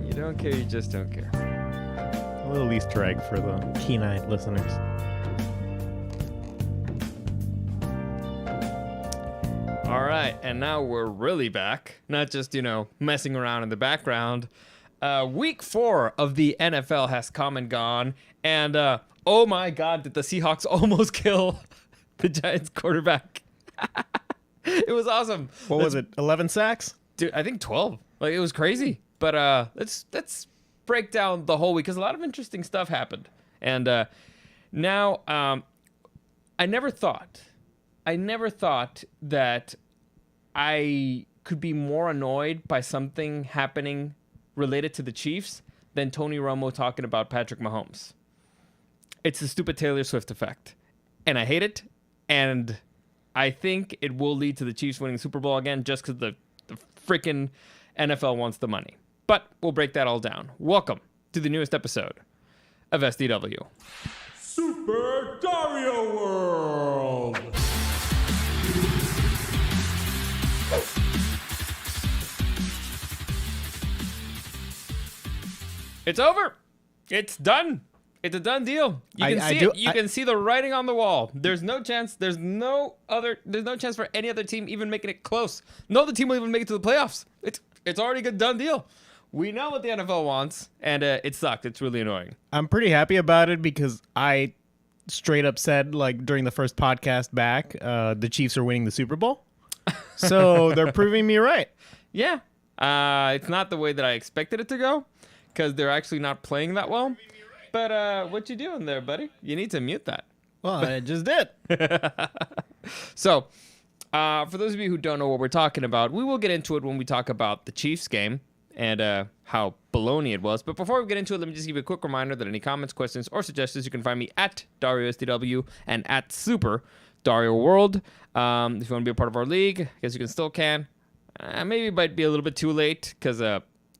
You don't care, you just don't care. A little Easter egg for the keen-eyed listeners. All right, and now we're really back. Not just, messing around in the background. Week 4 of the NFL has come and gone. And, oh my God, did the Seahawks almost kill the Giants quarterback? It was awesome. What was it, 11 sacks? Dude, I think 12. Like, it was crazy. But let's break down the whole week because a lot of interesting stuff happened. And now I never thought that I could be more annoyed by something happening related to the Chiefs than Tony Romo talking about Patrick Mahomes. It's the stupid Taylor Swift effect. And I hate it. And I think it will lead to the Chiefs winning the Super Bowl again just because the freaking NFL wants the money. But we'll break that all down. Welcome to the newest episode of SDW. Super Dario World! It's over. It's done. It's a done deal. You can see it. You can see the writing on the wall. There's no chance. There's no chance for any other team even making it close. No other team will even make it to the playoffs. It's already a good done deal. We know what the NFL wants, and it sucked. It's really annoying. I'm pretty happy about it because I straight up said, like, during the first podcast back, the Chiefs are winning the Super Bowl. So they're proving me right. Yeah. It's not the way that I expected it to go because they're actually not playing that well. But what you doing there, buddy? You need to mute that. Well, I just did. So, for those of you who don't know what we're talking about, we will get into it when we talk about the Chiefs game and how baloney it was. But before we get into it, let me just give you a quick reminder that any comments, questions, or suggestions, you can find me at DarioSDW and at Super Dario World. If you want to be a part of our league, I guess you can still can. Maybe it might be a little bit too late because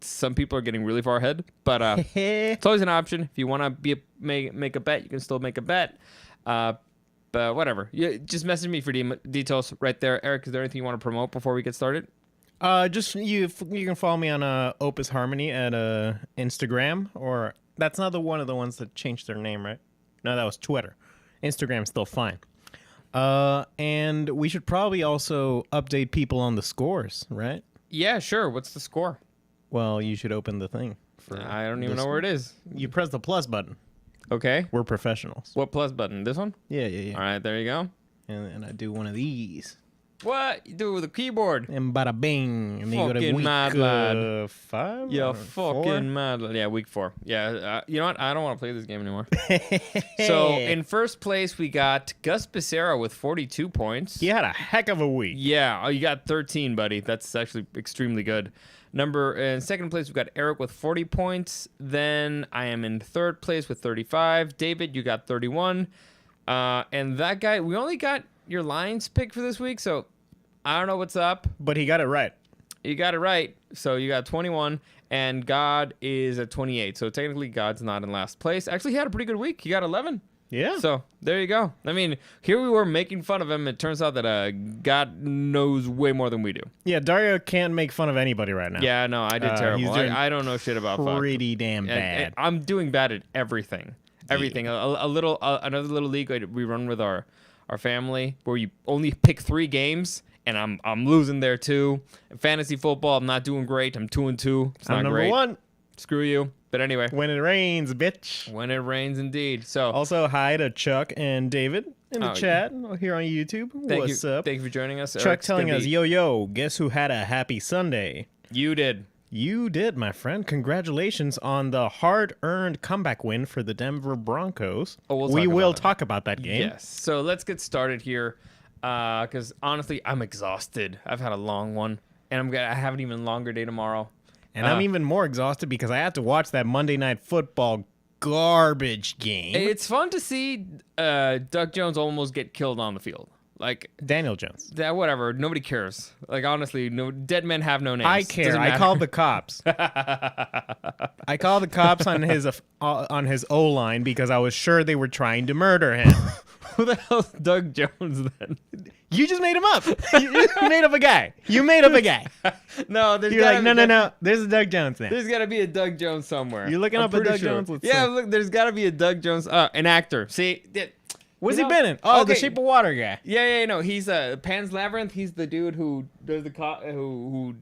some people are getting really far ahead. But it's always an option. If you want to make a bet, you can still make a bet. But whatever. Just message me for details right there. Eric, is there anything you want to promote before we get started? Just you can follow me on Opus Harmony at Instagram, or that's not one of the ones that changed their name, right? No, that was Twitter. Instagram's still fine. And we should probably also update people on the scores, right? Yeah, sure. What's the score? Well, you should open the thing. I don't even know where it is. You press the plus button. Okay. We're professionals. What plus button? This one? Yeah. All right, there you go. And I do one of these. What? You do it with a keyboard. And bada bing. And then you go to Fucking week mad lad. 5? Yeah, or fucking 4? mad. Yeah, week 4. Yeah, you know what? I don't want to play this game anymore. So, in first place, we got Gus Becerra with 42 points. He had a heck of a week. Yeah, you got 13, buddy. That's actually extremely good. In second place, we've got Eric with 40 points. Then I am in third place with 35. David, you got 31. And that guy, we only got your Lions pick for this week, so I don't know what's up. But he got it right. You got it right. So you got 21, and God is at 28. So technically, God's not in last place. Actually, he had a pretty good week. He got 11. Yeah. So there you go. I mean, here we were making fun of him. It turns out that God knows way more than we do. Yeah, Dario can't make fun of anybody right now. Yeah, no, I did terrible. I don't know shit about fuck. Pretty damn bad. I'm doing bad at everything. Everything. Yeah. Another little league we run with our family where you only pick 3 games, and I'm losing there too. Fantasy football, I'm not doing great. I'm 2-2. It's not I'm great. number 1. Screw you. But anyway. When it rains, bitch. When it rains, indeed. So also, hi to Chuck and David in the chat here on YouTube. What's up? Thank you for joining us. Chuck telling us, yo, guess who had a happy Sunday? You did. You did, my friend. Congratulations on the hard-earned comeback win for the Denver Broncos. We will talk about that game. Yes. So let's get started here because honestly, I'm exhausted. I've had a long one, and I have an even longer day tomorrow. And I'm even more exhausted because I had to watch that Monday Night Football garbage game. It's fun to see Doug Jones almost get killed on the field. Like Daniel Jones. Whatever. Nobody cares. Like, honestly, no dead men have no names. I care. I called the cops. I called the cops on his O-line because I was sure they were trying to murder him. Who the hell's Doug Jones then? You just made him up. You made up a guy. You made up a guy. No, there's You're like, no. There's a Doug Jones now. There's got to be a Doug Jones somewhere. You're looking I'm up a pretty Doug sure. Jones? Let's Yeah, see. look, there's got to be a Doug Jones, an actor. See, What's you he know- been in? Oh, The okay. Shape of Water guy. Yeah, no, he's Pan's Labyrinth. He's the dude who does the who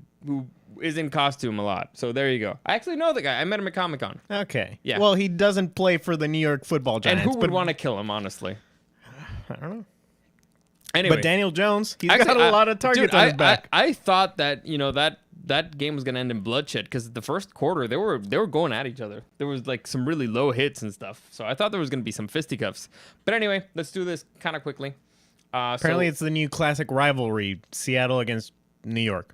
is in costume a lot. So there you go. I actually know the guy. I met him at Comic-Con. Okay. Yeah. Well, he doesn't play for the New York Football And Giants. who would but, want to kill him, honestly? I don't know. Anyway, But Daniel Jones, he's actually, got a lot of targets dude, on his back. I thought that that game was gonna end in bloodshed because the first quarter they were going at each other. There was like some really low hits and stuff. So I thought there was gonna be some fisticuffs. But anyway, let's do this kind of quickly. Apparently, it's the new classic rivalry: Seattle against New York.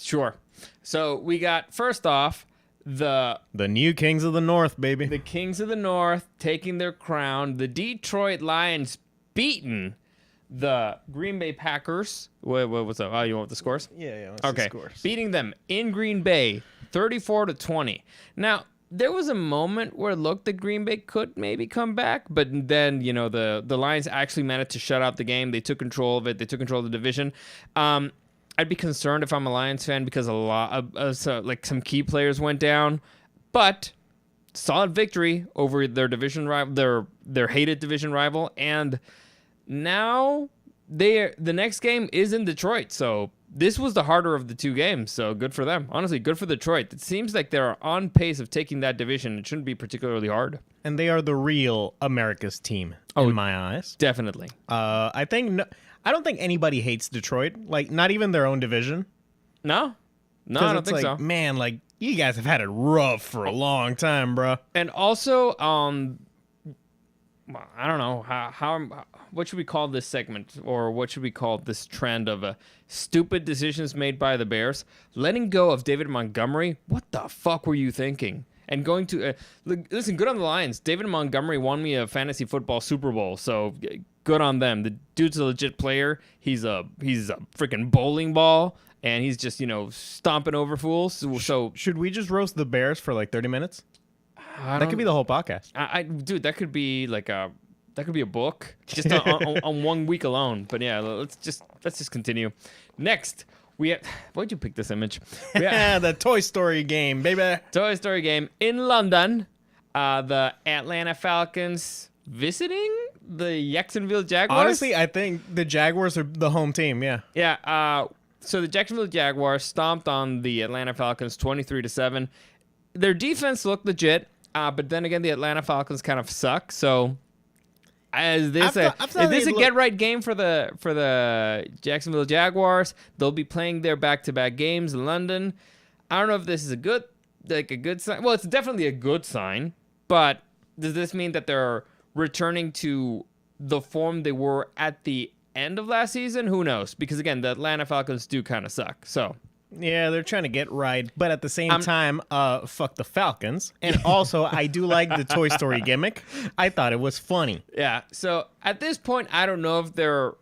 Sure. So we got first off the new Kings of the North, baby. the Kings of the North taking their crown. The Detroit Lions beating the Green Bay Packers. What's up? Oh, you want the scores? yeah. Okay. Beating them in Green Bay 34-20. Now, there was a moment where it looked that Green Bay could maybe come back, but then, the Lions actually managed to shut out the game. They took control of it. They took control of the division. I'd be concerned if I'm a Lions fan because a lot of some key players went down, but solid victory over their division rival, their hated division rival, and now the next game is in Detroit. So this was the harder of the two games. So good for them. Honestly, good for Detroit. It seems like they're on pace of taking that division. It shouldn't be particularly hard. And they are the real America's team in my eyes. Definitely. I don't think anybody hates Detroit. Like, not even their own division. No, I 'Cause don't it's think like, so. man, like, you guys have had it rough for a long time, bro. And also, I don't know how what should we call this segment, or what should we call this trend of stupid decisions made by the Bears, letting go of David Montgomery. What the fuck were you thinking? And going to listen, good on the Lions. David Montgomery won me a fantasy football Super Bowl, so good on them. The dude's a legit player. He's a freaking bowling ball, and he's just stomping over fools. So Should we just roast the Bears for like 30 minutes? That could be the whole podcast. Dude, that could be like a book just on 1 week alone. But yeah, let's just continue. Next, we have. Why'd you pick this image? We have The Toy Story game, baby. Toy Story game in London. The Atlanta Falcons visiting the Jacksonville Jaguars. Honestly, I think the Jaguars are the home team. Yeah. Yeah. So the Jacksonville Jaguars stomped on the Atlanta Falcons 23-7. Their defense looked legit. But then again, the Atlanta Falcons kind of suck. So, is this a get right game for the Jacksonville Jaguars? They'll be playing their back-to-back games in London. I don't know if this is a good sign. Well, it's definitely a good sign. But does this mean that they're returning to the form they were at the end of last season? Who knows? Because again, the Atlanta Falcons do kind of suck. So. Yeah, they're trying to get right, but at the same time, fuck the Falcons. And also, I do like the Toy Story gimmick. I thought it was funny. Yeah, so at this point, I don't know if they're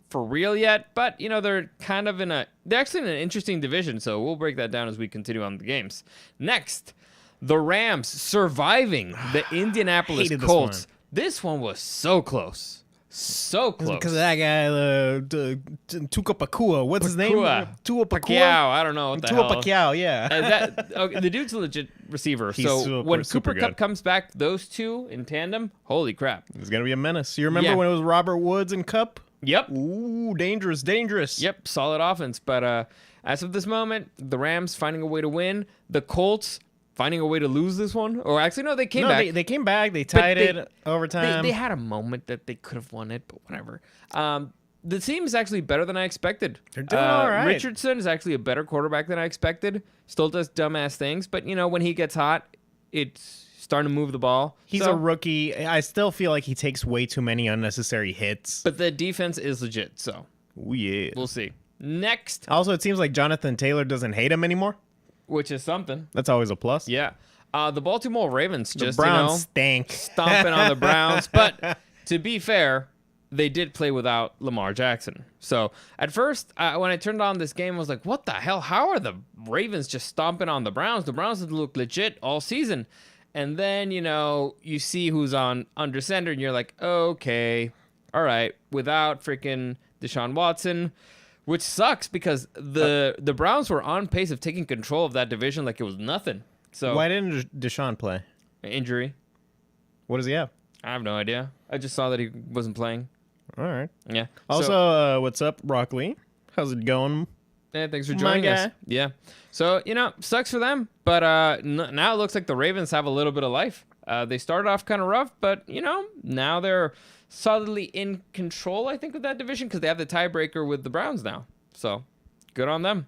for real yet, but, they're kind of they're actually in an interesting division, so we'll break that down as we continue on the games. Next, the Rams surviving the Indianapolis Hated this Colts. one. This one was so close. So close. Because of that guy, Tuka Pakua. What's his name? Tua Pakua? Pacquiao, I don't know what the Tua hell. Pacquiao, yeah. The dude's a legit receiver. He's So when super Cooper Kupp good. comes back, those two in tandem, holy crap. He's going to be a menace. You remember Yeah. when it was Robert Woods and Cup? Yep. Ooh, dangerous. Yep, solid offense. But as of this moment, the Rams finding a way to win. The Colts finding a way to lose this one. Or actually, no, they came back. They came back. They tied it overtime. They had a moment that they could have won it, but whatever. The team is actually better than I expected. They're doing all right. Richardson is actually a better quarterback than I expected. Still does dumbass things, but when he gets hot, it's starting to move the ball. He's a rookie. I still feel like he takes way too many unnecessary hits. But the defense is legit, so Ooh, yeah. we'll see. Next, Also, it seems like Jonathan Taylor doesn't hate him anymore. which is something. That's always a plus. Yeah. The Baltimore Ravens The just, Browns stank. stomping on the Browns. But to be fair, they did play without Lamar Jackson. So at first, when I turned on this game, I was like, what the hell? How are the Ravens just stomping on the Browns? The Browns have looked legit all season. And then, you see who's on under center, and you're like, okay, all right, without freaking Deshaun Watson, which sucks because the Browns were on pace of taking control of that division like it was nothing. So Why didn't Deshaun play? injury. What does he have? I have no idea. I just saw that he wasn't playing. All right. Yeah. Also, what's up, Rock Lee? How's it going? Yeah, thanks for My joining us. guy. Yeah. So, sucks for them. But now it looks like the Ravens have a little bit of life. They started off kind of rough, but, now they're solidly in control, I think, of that division because they have the tiebreaker with the Browns now. So, good on them.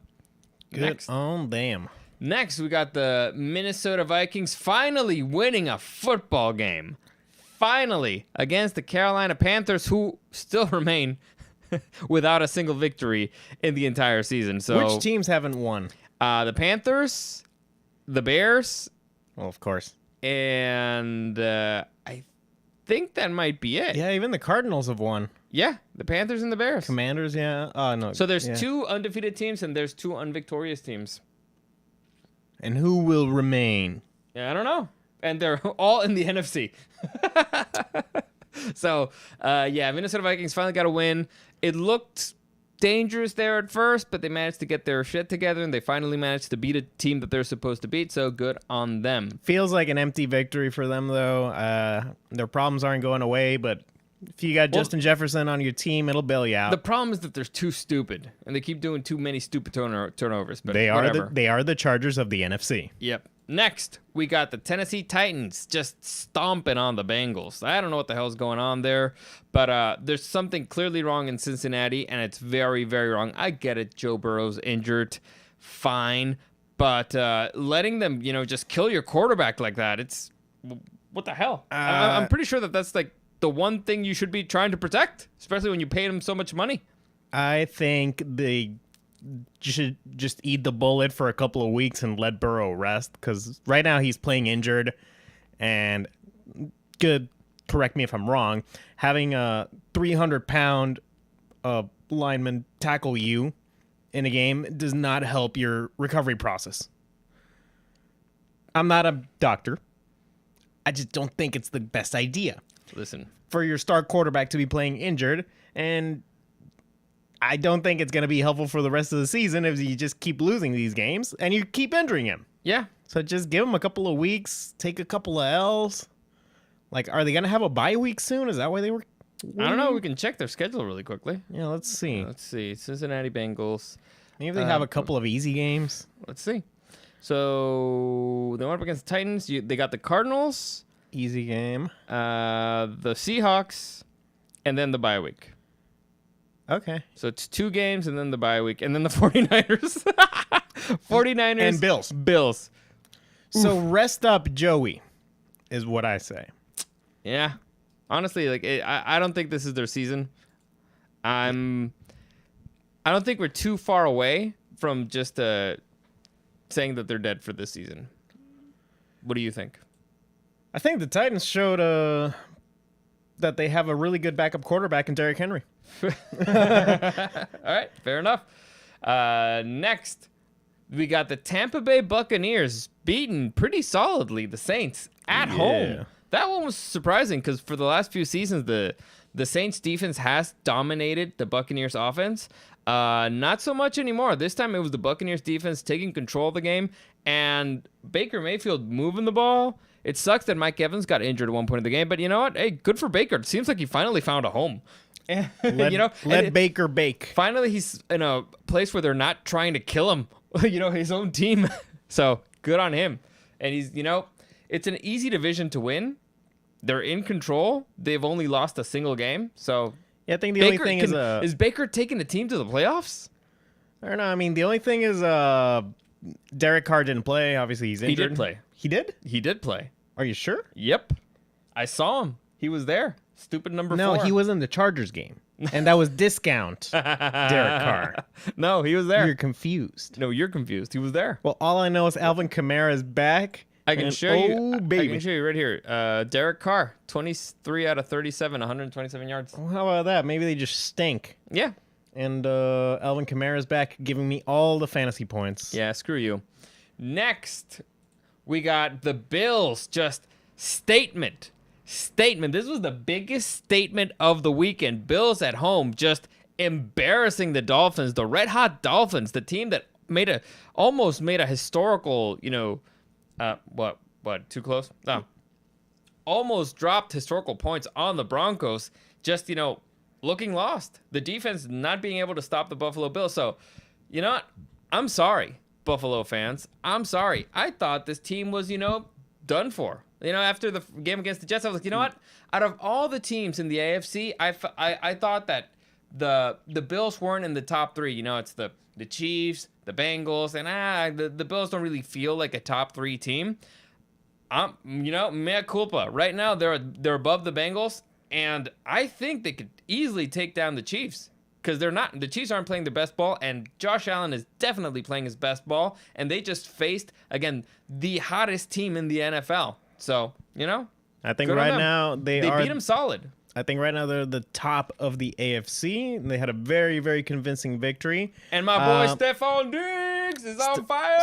Good on them. Next, we got the Minnesota Vikings finally winning a football game. Finally, against the Carolina Panthers, who still remain without a single victory in the entire season. So, Which teams haven't won? the Panthers, the Bears, Well, of course. and I think that might be it. Yeah, even the Cardinals have won. Yeah, the Panthers and the Bears. Commanders, yeah. Oh, no. So there's yeah. 2 undefeated teams and there's 2 unvictorious teams. And who will remain? Yeah, I don't know. And they're all in the NFC. So, Minnesota Vikings finally got a win. It looked dangerous there at first, but they managed to get their shit together, and they finally managed to beat a team that they're supposed to beat, so good on them. Feels like an empty victory for them, though. Their problems aren't going away, but if you got Justin Jefferson on your team, it'll bail you out. The problem is that they're too stupid, and they keep doing too many stupid turnovers, but they whatever. are the Chargers of the NFC. Yep. Next, we got the Tennessee Titans just stomping on the Bengals. I don't know what the hell's going on there, but there's something clearly wrong in Cincinnati, and it's very, very wrong. I get it. Joe Burrow's injured. Fine. But letting them, just kill your quarterback like that, it's... What the hell? I'm pretty sure that that's, like, the one thing you should be trying to protect, especially when you paid him so much money. I think they should just eat the bullet for a couple of weeks and let Burrow rest, because right now he's playing injured, and correct me if I'm wrong, having a 300-pound lineman tackle you in a game does not help your recovery process. I'm not a doctor. I just don't think it's the best idea Listen. for your star quarterback to be playing injured, and I don't think it's going to be helpful for the rest of the season if you just keep losing these games and you keep injuring him. Yeah. So just give him a couple of weeks, take a couple of L's. Like, are they going to have a bye week soon? Is that why they were... I don't know. We can check their schedule really quickly. Yeah, let's see. Let's see. Cincinnati Bengals. Maybe they have a couple of easy games. Let's see. So they went up against the Titans. They got the Cardinals, Easy game. the Seahawks, and then the bye week. Okay. So it's 2 games and then the bye week, and then the 49ers. 49ers. And Bills. Bills. So rest up Joey is what I say. Yeah. Honestly, I don't think this is their season. I don't think we're too far away from just saying that they're dead for this season. What do you think? I think the Titans showed that they have a really good backup quarterback in Derrick Henry. All right, fair enough. Next, we got the Tampa Bay Buccaneers beating pretty solidly the Saints at home. That one was surprising because for the last few seasons, the Saints defense has dominated the Buccaneers offense. Not so much anymore. This time it was the Buccaneers defense taking control of the game and Baker Mayfield moving the ball. It sucks that Mike Evans got injured at one point in the game, but you know what? Hey, good for Baker. It seems like he finally found a home. Let Baker bake. Finally, he's in a place where they're not trying to kill him, his own team. So good on him. And he's, it's an easy division to win. They're in control. They've only lost a single game. So Yeah, I think the only thing is Baker taking the team to the playoffs? I don't know. I mean, the only thing is Derek Carr didn't play. Obviously, he's injured. He did play. He did? He did play. Are you sure? Yep. I saw him. He was there. Stupid number 4. No, he was in the Chargers game. And that was discount Derek Carr. No, he was there. You're confused. No, you're confused. He was there. Well, all I know is Alvin Kamara is back. I can show you. Oh, I baby. can show you right here. Derek Carr, 23 out of 37, 127 yards. Well, how about that? Maybe they just stink. Yeah. And Alvin Kamara is back, giving me all the fantasy points. Yeah, screw you. Next, we got the Bills. Just statement. This was the biggest statement of the weekend. Bills at home just embarrassing the Dolphins, the red hot Dolphins, the team that almost made a historical, what, too close? No. Almost dropped historical points on the Broncos, just, looking lost. The defense not being able to stop the Buffalo Bills. So, you know what? I'm sorry, Buffalo fans. I'm sorry. I thought this team was, done for. After the game against the Jets, I was like, you know what? Out of all the teams in the AFC, I thought that the Bills weren't in the top three. It's the Chiefs, the Bengals, and the Bills don't really feel like a top three team. Mea culpa. Right now, they're above the Bengals, and I think they could easily take down the Chiefs because the Chiefs aren't playing their best ball, and Josh Allen is definitely playing his best ball, and they just faced, again, the hottest team in the NFL. So, I think right now they beat them solid. I think right now they're the top of the AFC. They had a very, very convincing victory. And my boy Stephon Diggs is on fire.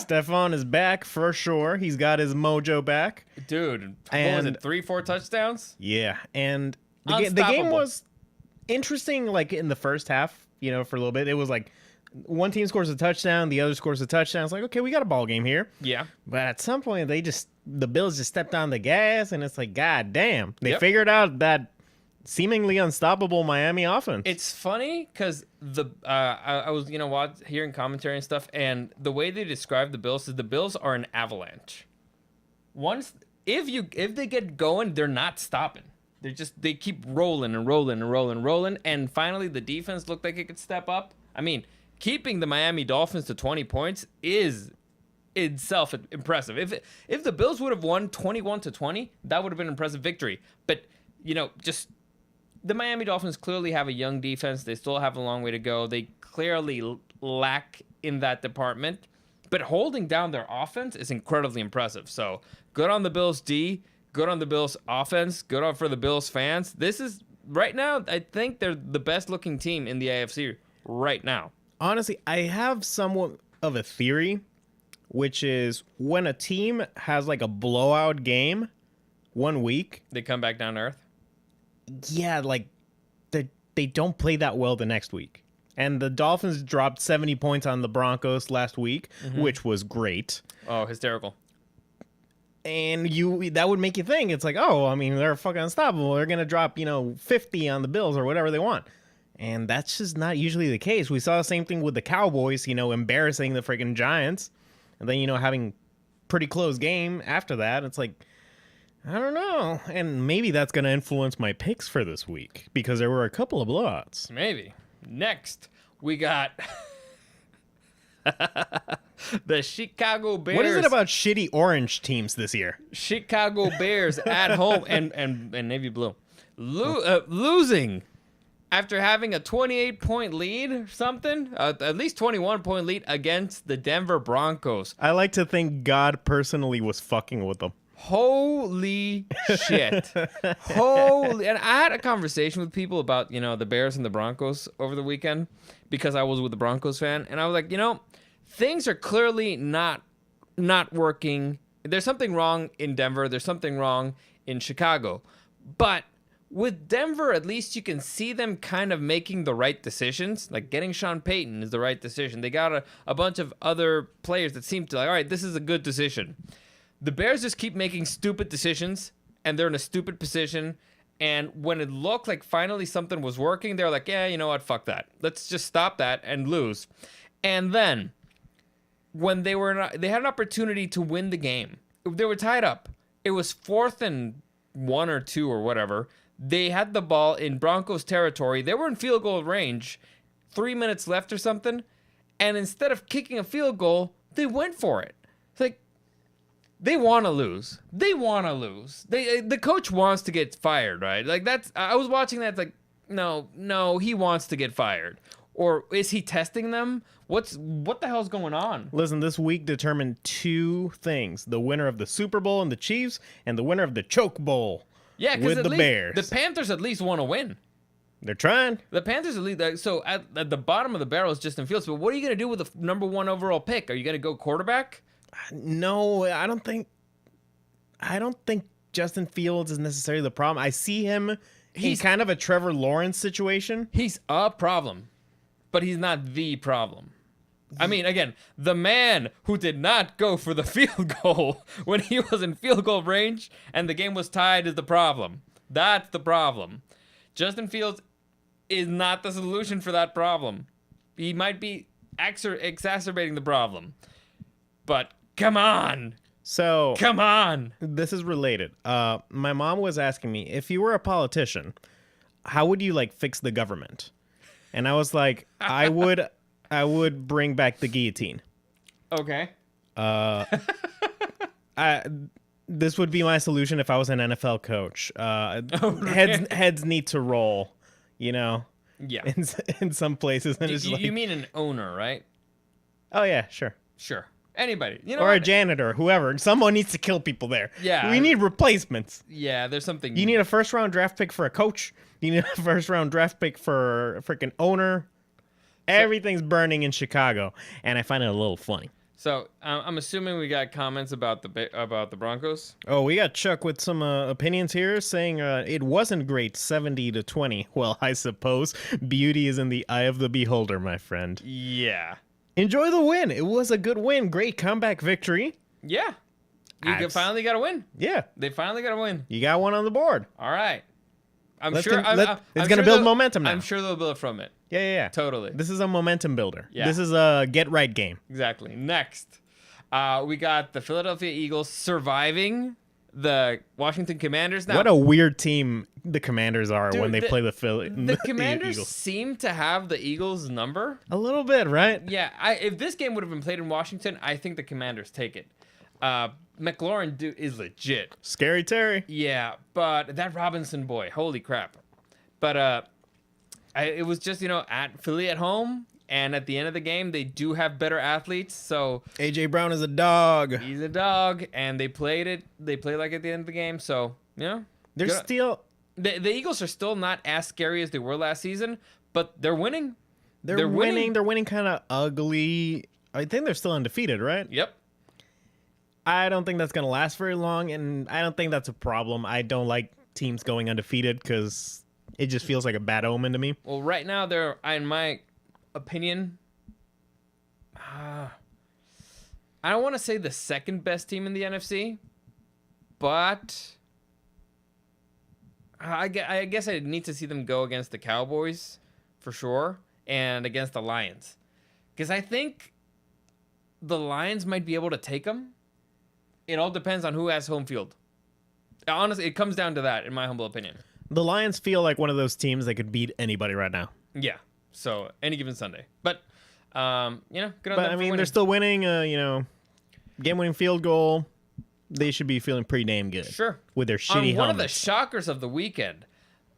Stephon is back for sure. He's got his mojo back. Dude, what was it, 3-4 touchdowns? Yeah, and the game was interesting, like, in the first half, for a little bit. It was like one team scores a touchdown, the other scores a touchdown. It's like, okay, we got a ball game here. Yeah. But at some point, the Bills just stepped on the gas, and it's like, God damn. They figured out that seemingly unstoppable Miami offense. It's funny because I was, hearing commentary and stuff, and the way they describe the Bills is the Bills are an avalanche. If they get going, they're not stopping. They keep rolling and rolling and rolling and rolling, and finally the defense looked like it could step up. I mean, keeping the Miami Dolphins to 20 points is itself impressive. If the Bills would have won 21-20, that would have been an impressive victory. But, just the Miami Dolphins clearly have a young defense. They still have a long way to go. They clearly lack in that department. But holding down their offense is incredibly impressive. So good on the Bills D, good on the Bills offense, good on for the Bills fans. This is, right now, I think they're the best looking team in the AFC right now. Honestly, I have somewhat of a theory, which is when a team has like a blowout game 1 week, they come back down to earth. Yeah, like they don't play that well the next week. And the Dolphins dropped 70 points on the Broncos last week, which was great. Oh, hysterical. And that would make you think, it's like, oh, I mean, they're fucking unstoppable. They're going to drop, 50 on the Bills or whatever they want. And that's just not usually the case. We saw the same thing with the Cowboys, embarrassing the freaking Giants. And then, having pretty close game after that. It's like, I don't know. And maybe that's going to influence my picks for this week because there were a couple of blowouts. Maybe. Next, we got the Chicago Bears. What is it about shitty orange teams this year? Chicago Bears at home and Navy Blue losing after having a 28-point lead or something, at least 21-point lead against the Denver Broncos. I like to think God personally was fucking with them. Holy shit. And I had a conversation with people about, the Bears and the Broncos over the weekend because I was with the Broncos fan. And I was like, things are clearly not working. There's something wrong in Denver. There's something wrong in Chicago. But with Denver, at least you can see them kind of making the right decisions. Like getting Sean Payton is the right decision. They got a bunch of other players that seem to like, all right, this is a good decision. The Bears just keep making stupid decisions, and they're in a stupid position. And when it looked like finally something was working, they're like, yeah, you know what? Fuck that. Let's just stop that and lose. And then when they had an opportunity to win the game, they were tied up. It was 4th and 1 or 2 or whatever. They had the ball in Broncos territory. They were in field goal range, 3 minutes left or something. And instead of kicking a field goal, they went for it. It's like, they want to lose. The coach wants to get fired, right? Like I was watching that. It's like, no, he wants to get fired. Or is he testing them? What the hell's going on? Listen, this week determined 2 things: the winner of the Super Bowl and the Chiefs, and the winner of the Choke Bowl. Yeah, with the Bears. The Panthers at least want to win. They're trying. The Panthers at least. So at the bottom of the barrel is Justin Fields. But what are you going to do with the number 1 overall pick? Are you going to go quarterback? No, I don't think Justin Fields is necessarily the problem. I see him in kind of a Trevor Lawrence situation. He's a problem, but he's not the problem. I mean, again, the man who did not go for the field goal when he was in field goal range and the game was tied is the problem. That's the problem. Justin Fields is not the solution for that problem. He might be exacerbating the problem. But come on. So Come on. this is related. My mom was asking me, if you were a politician, how would you like fix the government? And I was like, I would bring back the guillotine. Okay. This would be my solution if I was an NFL coach. Heads need to roll, you know. Yeah. In some places, and it's You like, mean an owner, right? oh yeah, sure. Sure. Anybody. You know Or what? a janitor, whoever. Someone needs to kill people there. Yeah. We need replacements. Yeah, there's something. You need a first round draft pick for a coach. You need a first round draft pick for a freaking owner. Everything's burning in Chicago, and I find it a little funny. So I'm assuming we got comments about the Broncos. Oh, we got Chuck with some opinions here saying it wasn't great, 70-20. Well, I suppose beauty is in the eye of the beholder, my friend. Yeah. Enjoy the win. It was a good win. Great comeback victory. Yeah. You finally got a win. Yeah, They finally got a win. you got one on the board. All right. I'm It's sure. gonna build momentum now. I'm sure they'll build from it. Yeah. Totally. This is a momentum builder. Yeah. This is a get right game. Exactly. Next, we got the Philadelphia Eagles surviving the Washington Commanders. Now, What a weird team the Commanders are Dude, when they play the Philly. the Commanders Eagles. seem to have the Eagles' number. A little bit, right? Yeah, if this game would have been played in Washington, I think the Commanders take it. McLaurin is legit. Scary Terry. Yeah, but that Robinson boy, holy crap. But it was just, at Philly at home, and at the end of the game, they do have better athletes, so AJ Brown is a dog. he's a dog, and they played it. They played like at the end of the game, so, They're good- still The Eagles are still not as scary as they were last season, but they're winning. they're winning. They're winning kind of ugly. I think they're still undefeated, right? Yep. I don't think that's going to last very long, and I don't think that's a problem. I don't like teams going undefeated because it just feels like a bad omen to me. Well, right now, they're, in my opinion, I don't want to say the second best team in the NFC, but I guess I need to see them go against the Cowboys for sure and against the Lions, because I think the Lions might be able to take them. It all depends on who has home field. Honestly, it comes down to that, in my humble opinion. The Lions feel like one of those teams that could beat anybody right now. Yeah. So any given Sunday, but good on them. But for I mean, winning. they're still winning. Game-winning field goal. They should be feeling pretty damn good. Sure. With their shitty One of the helmets. shockers of the weekend,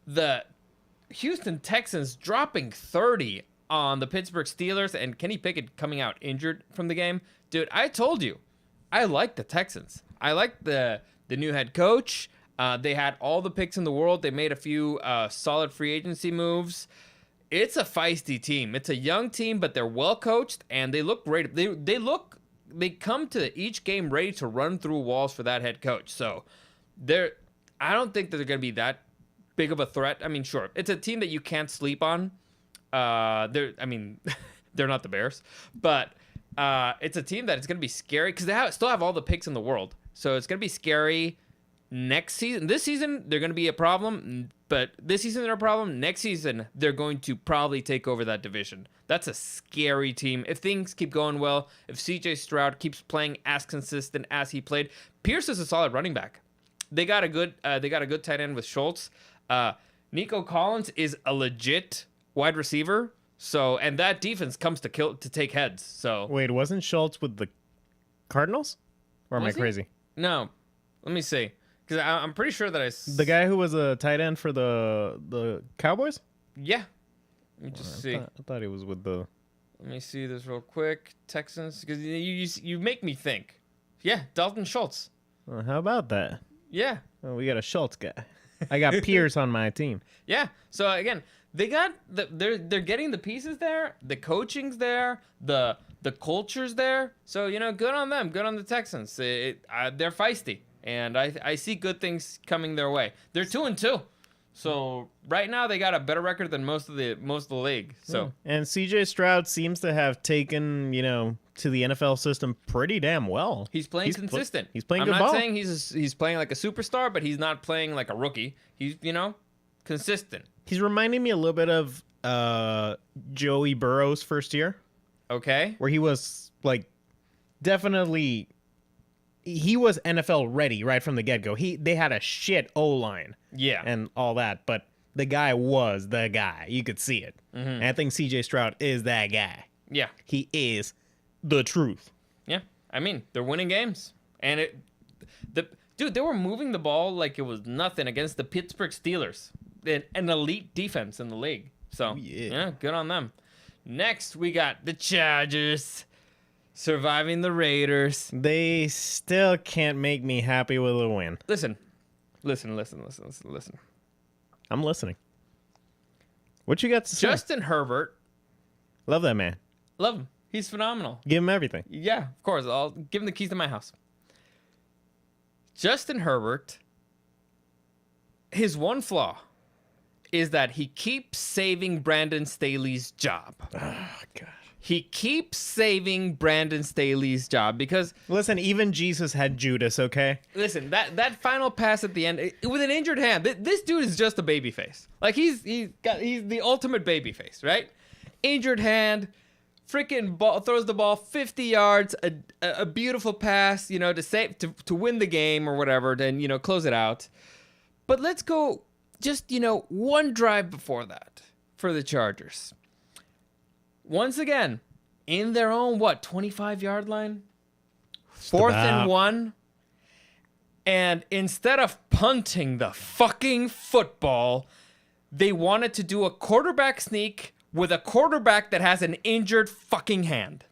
the Houston Texans dropping 30 on the Pittsburgh Steelers, and Kenny Pickett coming out injured from the game. Dude, I told you, I like the Texans. I like the new head coach. They had all the picks in the world. They made a few solid free agency moves. It's a feisty team. It's a young team, but they're well coached, and they look great. They come to each game ready to run through walls for that head coach. So I don't think that they're going to be that big of a threat. I mean, sure, it's a team that you can't sleep on. They're not the Bears, but it's a team that is going to be scary because they still have all the picks in the world. So it's going to be scary next season. This season, they're going to be a problem, but this season they're a problem. Next season, they're going to probably take over that division. That's a scary team. If things keep going well, if CJ Stroud keeps playing as consistent as he played, Pierce is a solid running back. They got a good tight end with Schultz. Nico Collins is a legit wide receiver. So, and that defense comes to take heads. So Wait, wasn't Schultz with the Cardinals? Or am I Was he? crazy? No, let me see, because I'm pretty sure that The guy who was a tight end for the Cowboys? Yeah. Let me just see. I thought he was with the... Let me see this real quick. Texans, because you make me think. Yeah, Dalton Schultz. Well, how about that? Yeah. Well, we got a Schultz guy. I got Pierce on my team. Yeah. So again, they got they're getting the pieces there. The coaching's there. The culture's there. So good on them. Good on the Texans. They're feisty, and I see good things coming their way. They're 2-2, So right now they got a better record than most of the league. So And CJ Stroud seems to have taken, to the NFL system pretty damn well. he's playing consistent. He's playing I'm good not ball. saying he's playing like a superstar, but he's not playing like a rookie. He's consistent. He's reminding me a little bit of Joey Burrow's first year, Okay. where he was like definitely he was NFL ready right from the get-go. They had a shit O-line. Yeah. And all that, but the guy was the guy. You could see it. And I think CJ Stroud is that guy. Yeah. He is the truth. Yeah. I mean, they're winning games. And they were moving the ball like it was nothing against the Pittsburgh Steelers. An elite defense in the league. So, yeah, good on them. Next, we got the Chargers surviving the Raiders. They still can't make me happy with a win. Listen. I'm listening. What you got to say? Justin Herbert, Love that man. love him. He's phenomenal. Give him everything. Yeah, of course. I'll give him the keys to my house. Justin Herbert, his one flaw is that he keeps saving Brandon Staley's job. Oh, God. He keeps saving Brandon Staley's job because, Listen, even Jesus had Judas, okay? listen, that final pass at the end with an injured hand, this dude is just a baby face. Like he's the ultimate baby face, right? Injured hand, freaking ball, throws the ball 50 yards, a beautiful pass, to save to win the game or whatever, then close it out. But let's go just one drive before that for the Chargers. Once again, in their own 25-yard line, 4th and 1, and instead of punting the fucking football, they wanted to do a quarterback sneak with a quarterback that has an injured fucking hand.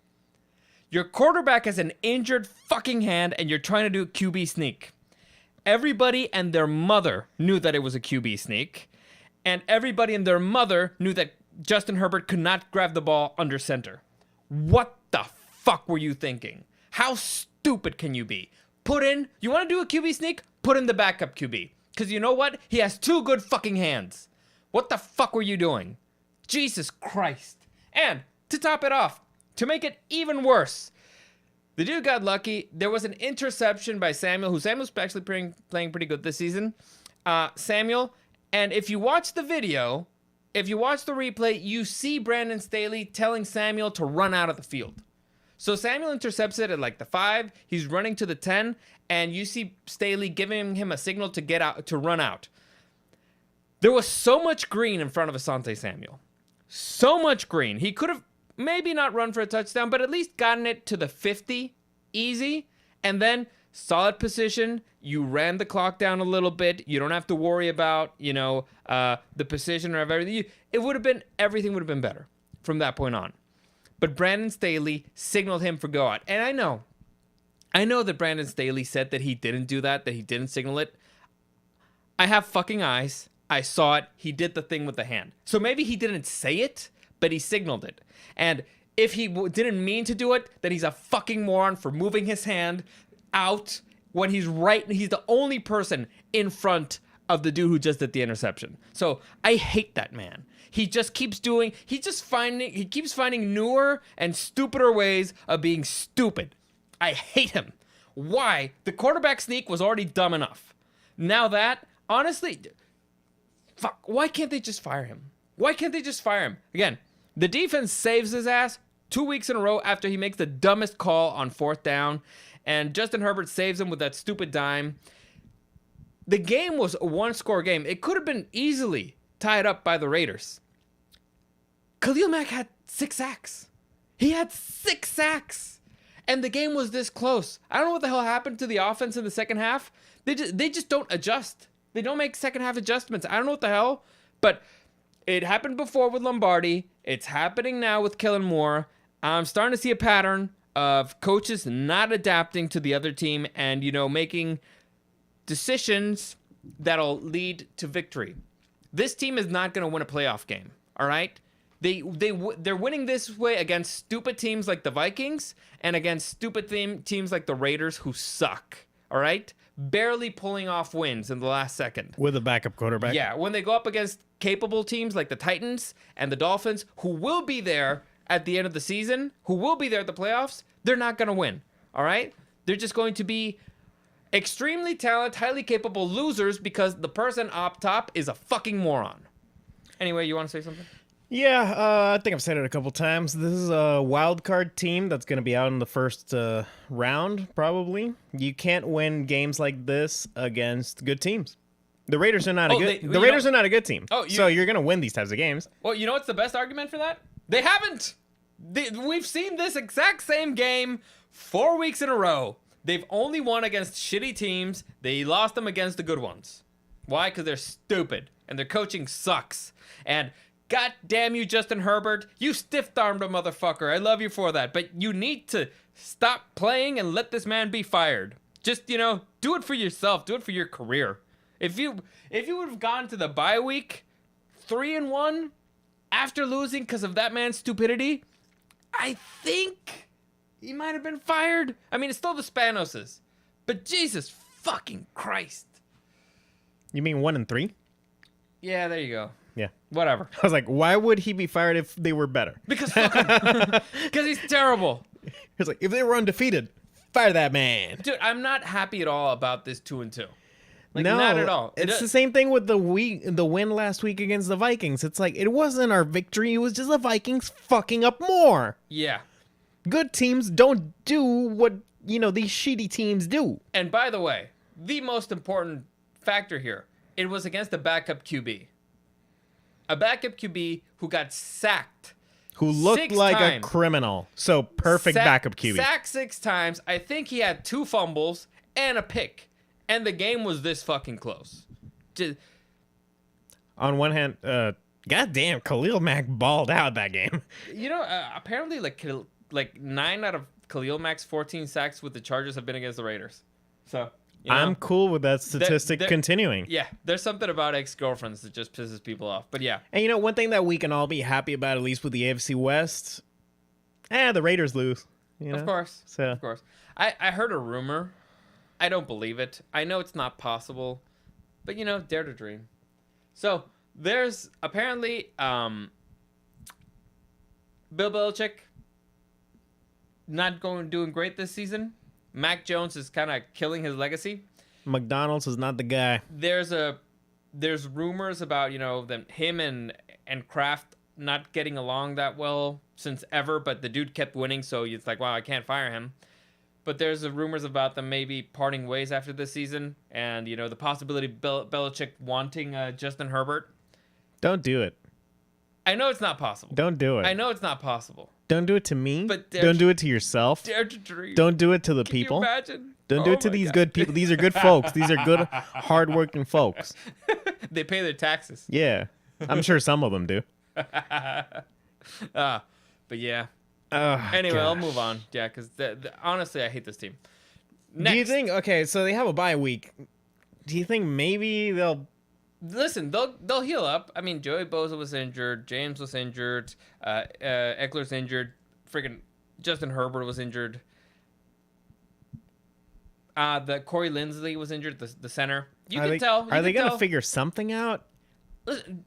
Your quarterback has an injured fucking hand, and you're trying to do a QB sneak. Everybody and their mother knew that it was a QB sneak, and everybody and their mother knew that Justin Herbert could not grab the ball under center. What the fuck were you thinking? How stupid can you be? You want to do a QB sneak? Put in the backup QB. Because you know what? He has 2 good fucking hands. What the fuck were you doing? Jesus Christ. And to top it off, to make it even worse, the dude got lucky. There was an interception by Samuel's actually playing pretty good this season. Samuel, and if you watch the video, if you watch the replay, you see Brandon Staley telling Samuel to run out of the field. So Samuel intercepts it at like the 5. He's running to the 10, and you see Staley giving him a signal to get out, to run out. There was so much green in front of Asante Samuel. So much green. He could have maybe not run for a touchdown, but at least gotten it to the 50 easy. And then solid position. You ran the clock down a little bit. You don't have to worry about, the position or everything. Everything would have been better from that point on. But Brandon Staley signaled him for go out. And I know that Brandon Staley said that he didn't do that he didn't signal it. I have fucking eyes. I saw it. He did the thing with the hand. So maybe he didn't say it, but he signaled it. And if he didn't mean to do it, then he's a fucking moron for moving his hand out when he's the only person in front of the dude who just did the interception. So I hate that man. He keeps finding newer and stupider ways of being stupid. I hate him. Why? The quarterback sneak was already dumb enough. Now that, honestly, fuck, why can't they just fire him? Why can't they just fire him? Again, the defense saves his ass 2 weeks in a row after he makes the dumbest call on 4th down, and Justin Herbert saves him with that stupid dime. The game was a 1-score game. It could have been easily tied up by the Raiders. Khalil Mack had 6 sacks. He had 6 sacks. And the game was this close. I don't know what the hell happened to the offense in the second half. They just don't adjust. They don't make second half adjustments. I don't know what the hell. But it happened before with Lombardi. It's happening now with Kellen Moore. I'm starting to see a pattern of coaches not adapting to the other team and, making decisions that'll lead to victory. This team is not going to win a playoff game, all right? They're winning this way against stupid teams like the Vikings and against stupid teams like the Raiders who suck, all right? Barely pulling off wins in the last second. With a backup quarterback. Yeah, when they go up against capable teams like the Titans and the Dolphins, who will be there at the end of the season, who will be there at the playoffs, they're not going to win, all right? They're just going to be extremely talented, highly capable losers because the person up top is a fucking moron. Anyway, you want to say something? Yeah, I think I've said it a couple times. This is a wild card team that's going to be out in the first round, probably. You can't win games like this against good teams. The Raiders are not a good. The Raiders are not a good team. So you're going to win these types of games. Well, you know what's the best argument for that? They haven't. We've seen this exact same game 4 weeks in a row. They've only won against shitty teams. They lost them against the good ones. Why? Because they're stupid and their coaching sucks. And God damn you, Justin Herbert. You stiff-armed a motherfucker. I love you for that. But you need to stop playing and let this man be fired. Just, do it for yourself. Do it for your career. If you would have gone to the bye week 3-1 after losing because of that man's stupidity, I think he might have been fired. I mean, it's still the Spanoses. But Jesus fucking Christ. You mean 1-3? Yeah, there you go. Yeah. Whatever. I was like, why would he be fired if they were better? Because fuck him. Because he's terrible. He's like, if they were undefeated, fire that man. Dude, I'm not happy at all about this 2-2. Like, no, not at all. It's the same thing with the win last week against the Vikings. It's like, it wasn't our victory. It was just the Vikings fucking up more. Yeah. Good teams don't do what, these shitty teams do. And by the way, the most important factor here, it was against a backup QB. A backup QB who got sacked. Who looked like a criminal. So perfect backup QB. Sacked 6 times. I think he had 2 fumbles and a pick. And the game was this fucking close. On one hand, goddamn, Khalil Mack balled out that game. Apparently like 9 out of Khalil Mack's 14 sacks with the Chargers have been against the Raiders. So... I'm cool with that statistic continuing. Yeah, there's something about ex-girlfriends that just pisses people off. But yeah. And one thing that we can all be happy about, at least with the AFC West, the Raiders lose. Of course. Of course. I heard a rumor. I don't believe it. I know it's not possible. But, dare to dream. So, there's apparently Bill Belichick not doing great this season. Mac Jones is kind of killing his legacy. McDonald's is not the guy. There's rumors about, him and Kraft not getting along that well since ever, but the dude kept winning, so it's like, wow, I can't fire him. But there's rumors about them maybe parting ways after this season, and, the possibility of Belichick wanting Justin Herbert. Don't do it. I know it's not possible. Don't do it. I know it's not possible. Don't do it to me. But don't do it to yourself. Dare to dream. Don't do it to the Can people. you imagine? Don't do it to these good people. These are good folks. These are good, hardworking folks. They pay their taxes. Yeah. I'm sure some of them do. But yeah. Anyway, I'll move on. Yeah, because honestly, I hate this team. Next. Do you think, okay, so they have a bye week. Do you think maybe they'll... Listen, they'll heal up. I mean, Joey Bosa was injured. James was injured. Eckler's injured. Freaking Justin Herbert was injured. The Corey Linsley was injured. The center. Are they going to figure something out? Listen,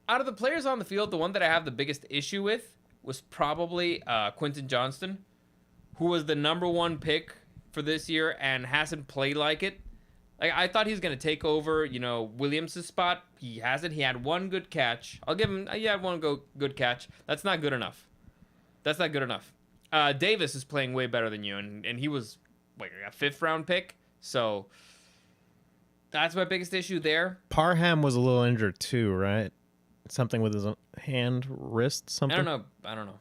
out of the players on the field, the one that I have the biggest issue with was probably Quentin Johnston, who was the #1 pick for this year and hasn't played like it. Like, I thought he was going to take over, Williams' spot. He hasn't. He had 1 good catch. I'll give him, he had 1 good catch. That's not good enough. That's not good enough. Davis is playing way better than you, and he was, a 5th-round pick. So, that's my biggest issue there. Parham was a little injured too, right? Something with his hand, wrist, something? I don't know.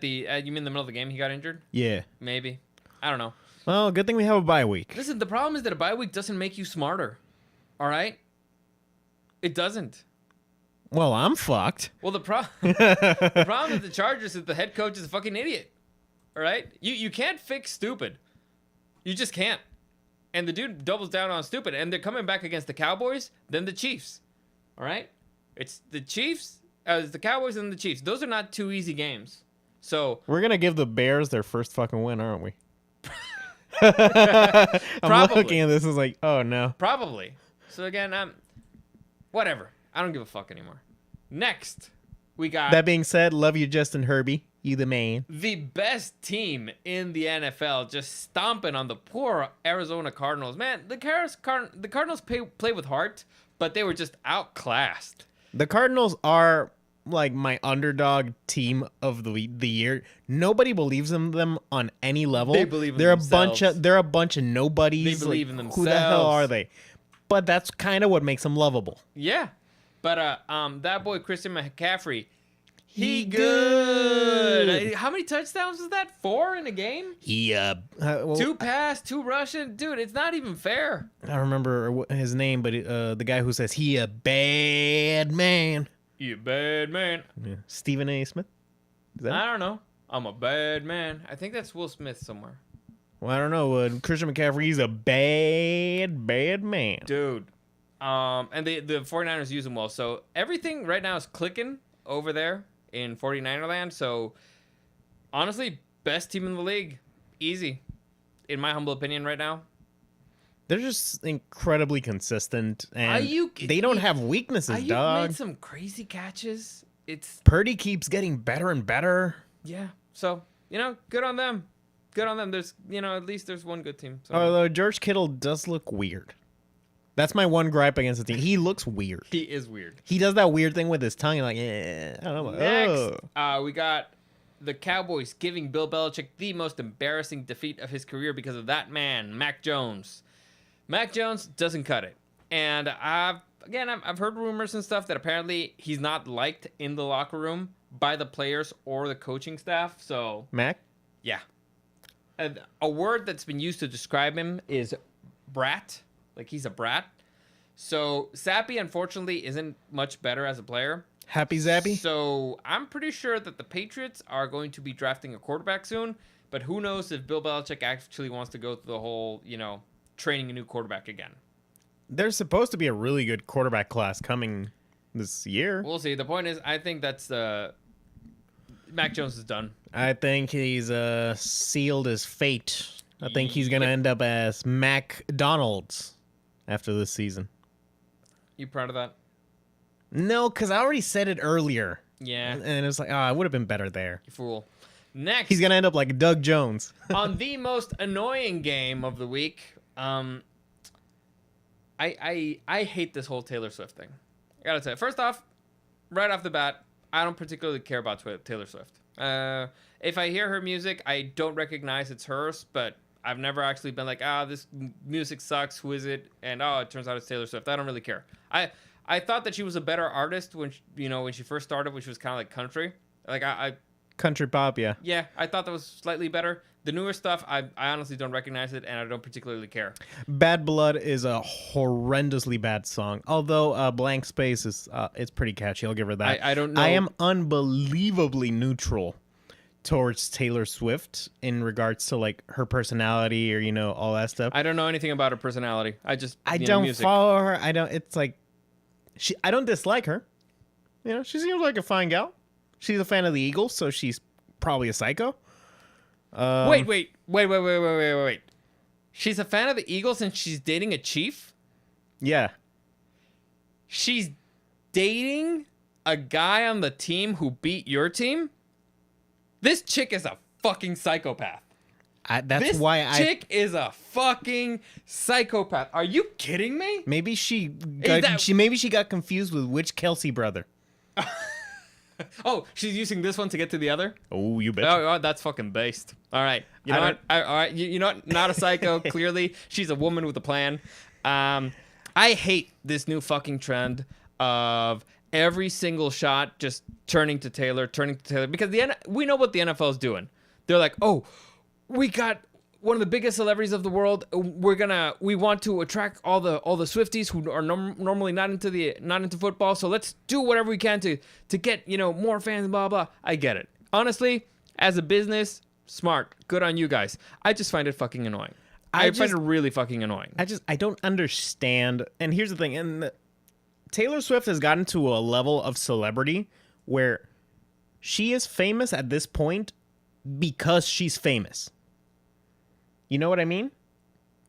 You mean the middle of the game he got injured? Yeah. Maybe. I don't know. Well, good thing we have a bye week. Listen, the problem is that a bye week doesn't make you smarter. All right? It doesn't. Well, I'm fucked. Well, the problem with the Chargers is the head coach is a fucking idiot. All right? You can't fix stupid. You just can't. And the dude doubles down on stupid. And they're coming back against the Cowboys, then the Chiefs. All right? It's the Chiefs, it's the Cowboys, and the Chiefs. Those are not 2 easy games. So we're going to give the Bears their first fucking win, aren't we? I'm Probably. looking at this. Is like, oh no. Probably. So again, whatever. I don't give a fuck anymore. Next, we got That being said, love you, Justin Herbie. You the man. the best team in the NFL just stomping on the poor Arizona Cardinals. Man, the Cardinals play with heart, but they were just outclassed. The Cardinals are like my underdog team of the year. Nobody believes in them on any level. They believe in they're themselves. they're a bunch of nobodies. They believe like, in Who the hell themselves. are they? But that's kind of what makes them lovable. Yeah. But that boy Christian McCaffrey, he good. good. How many touchdowns was that? 4 in a game? He 2 pass, 2 rushing. Dude, it's not even fair. I don't remember his name, but the guy who says he a bad man. You bad man. Yeah. Stephen A. Smith. Is that? I don't know. I'm a bad man. I think that's Will Smith somewhere. Well, I don't know. Christian McCaffrey's a bad man. Dude. And the 49ers use him well. So everything right now is clicking over there in 49er land. So honestly, best team in the league. Easy. In my humble opinion right now. They're just incredibly consistent, and Ayuk- they don't have weaknesses, Ayuk dog. made some crazy catches. It's, Purdy keeps getting better and better. yeah. So, good on them. Good on them. There's, at least there's one good team. So. Although George Kittle does look weird. That's my one gripe against the team. He looks weird. He is weird. He does that weird thing with his tongue. Like, I don't know. Like, Next, oh. we got the Cowboys giving Bill Belichick the most embarrassing defeat of his career because of that man, Mac Jones. Mac Jones doesn't cut it. And I've heard rumors and stuff that apparently he's not liked in the locker room by the players or the coaching staff. So, Mac? yeah. And a word that's been used to describe him is brat. Like, he's a brat. So, Sappy, unfortunately, isn't much better as a player. Happy Zappy? So, I'm pretty sure that the Patriots are going to be drafting a quarterback soon. But who knows if Bill Belichick actually wants to go through the whole, training a new quarterback again. There's supposed to be a really good quarterback class coming this year. We'll see. The point is, I think that's Mac Jones is done. I think he's sealed his fate. I think he's going to end up as McDonald's after this season. You proud of that? No, because I already said it earlier. Yeah. And it was like, I would have been better there. You fool. Next, He's going to end up like Doug Jones. on the most annoying game of the week, I hate this whole Taylor Swift thing. I gotta say, first off, right off the bat, I don't particularly care about Taylor Swift. If I hear her music, I don't recognize it's hers, but I've never actually been like, this music sucks. Who is it? And it turns out it's Taylor Swift. I don't really care. I thought that she was a better artist when she first started, which was kind of like country. Like Country pop, yeah. yeah, I thought that was slightly better. The newer stuff, I honestly don't recognize it, and I don't particularly care. Bad Blood is a horrendously bad song. Although Blank Space is it's pretty catchy. I'll give her that. I don't know. I am unbelievably neutral towards Taylor Swift in regards to like her personality or all that stuff. I don't know anything about her personality. I don't music. follow her. It's like I don't dislike her. She seems like a fine gal. She's a fan of the Eagles, so she's probably a psycho. Wait. She's a fan of the Eagles and she's dating a Chief? Yeah. She's dating a guy on the team who beat your team? This chick is a fucking psychopath. That's why chick is a fucking psychopath. Are you kidding me? maybe she got confused with which Kelsey brother. Oh, she's using this one to get to the other? Oh, you bet. Oh, that's fucking based. All right. You know what? All right. You know what? Not a psycho, clearly. She's a woman with a plan. I hate this new fucking trend of every single shot just turning to Taylor, because we know what the NFL is doing. They're like, oh, we got one of the biggest celebrities of the world. We want to attract all the Swifties who are normally not into football. So let's do whatever we can to get more fans. Blah blah. I get it. Honestly, as a business, smart, good on you guys. I just find it fucking annoying. I find it really fucking annoying. I don't understand. And here's the thing. And Taylor Swift has gotten to a level of celebrity where she is famous at this point because she's famous. You know what I mean?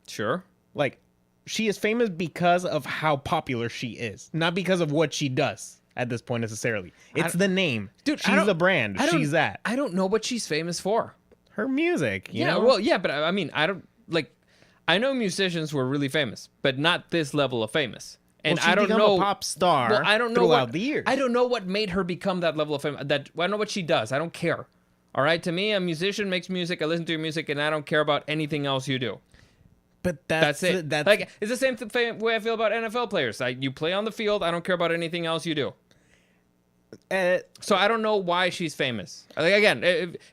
Sure. Like, she is famous because of how popular she is, not because of what she does at this point necessarily. It's the name. Dude, she's the brand. She's that. I don't know what she's famous for. Her music, you know? Well, yeah, but I mean, I don't, like, I know musicians were really famous, but not this level of famous. And Well, she's I don't become know a pop star Well, I don't know throughout the years. I don't know what made her become that level of fame. I don't know what she does. I don't care. All right, to me, a musician makes music. I listen to your music, and I don't care about anything else you do. But That's it. Like, it's the same way I feel about NFL players. Like, you play on the field. I don't care about anything else you do. So I don't know why she's famous. Like, again,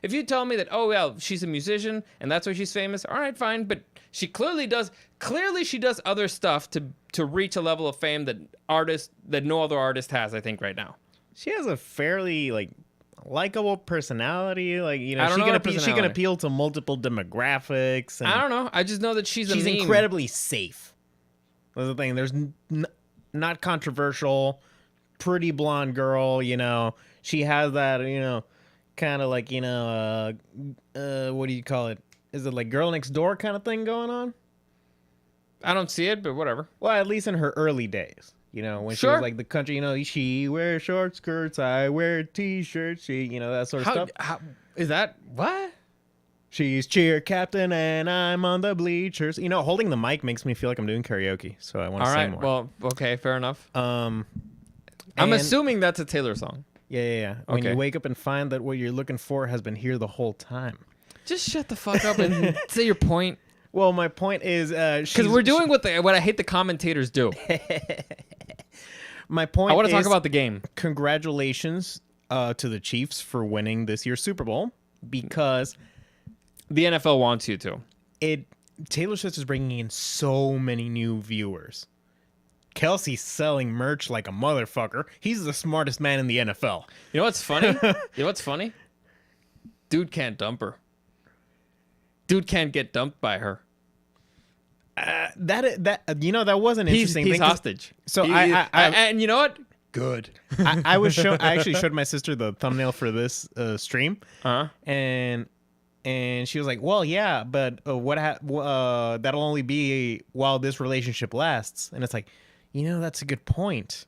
if you tell me that, oh well, she's a musician and that's why she's famous, all right, fine. But she clearly does. Clearly, she does other stuff to reach a level of fame that no other artist has. I think right now. She has a fairly like likable personality. Like, you know, I don't know her she can personality. appeal to multiple demographics. And I don't know. I just know that she's a meme. incredibly safe. That's the thing. There's not controversial. Pretty blonde girl, you know. She has that, you know, kind of like, you know, what do you call it? Is it like Girl Next Door kind of thing going on? I don't see it, but whatever. Well, at least in her early days, you know, when she was like the country, you know, she wears short skirts, I wear t-shirts, she, you know, that sort of stuff. How is that? What? She's cheer captain and I'm on the bleachers. You know, holding the mic makes me feel like I'm doing karaoke, so I want to sing more. Well, okay, fair enough. I'm And- assuming that's a Taylor song. Yeah. When Okay. you wake up and find that what you're looking for has been here the whole time. Just shut the fuck up and say your point. Well, my point is, Because we're doing what I hate the commentators do. my point. I want to talk is, about the game. Congratulations to the Chiefs for winning this year's Super Bowl because The NFL wants you to. Taylor Swift is bringing in so many new viewers. Kelsey's selling merch like a motherfucker. He's the smartest man in the NFL. You know what's funny? Dude can't dump her. Dude can't get dumped by her. That you know, that was an interesting He's thing. 'cause- hostage. So And you know what? Good. I actually showed my sister the thumbnail for this stream, and she was like, "Well, yeah, but that'll only be while this relationship lasts." And it's like, you know, that's a good point.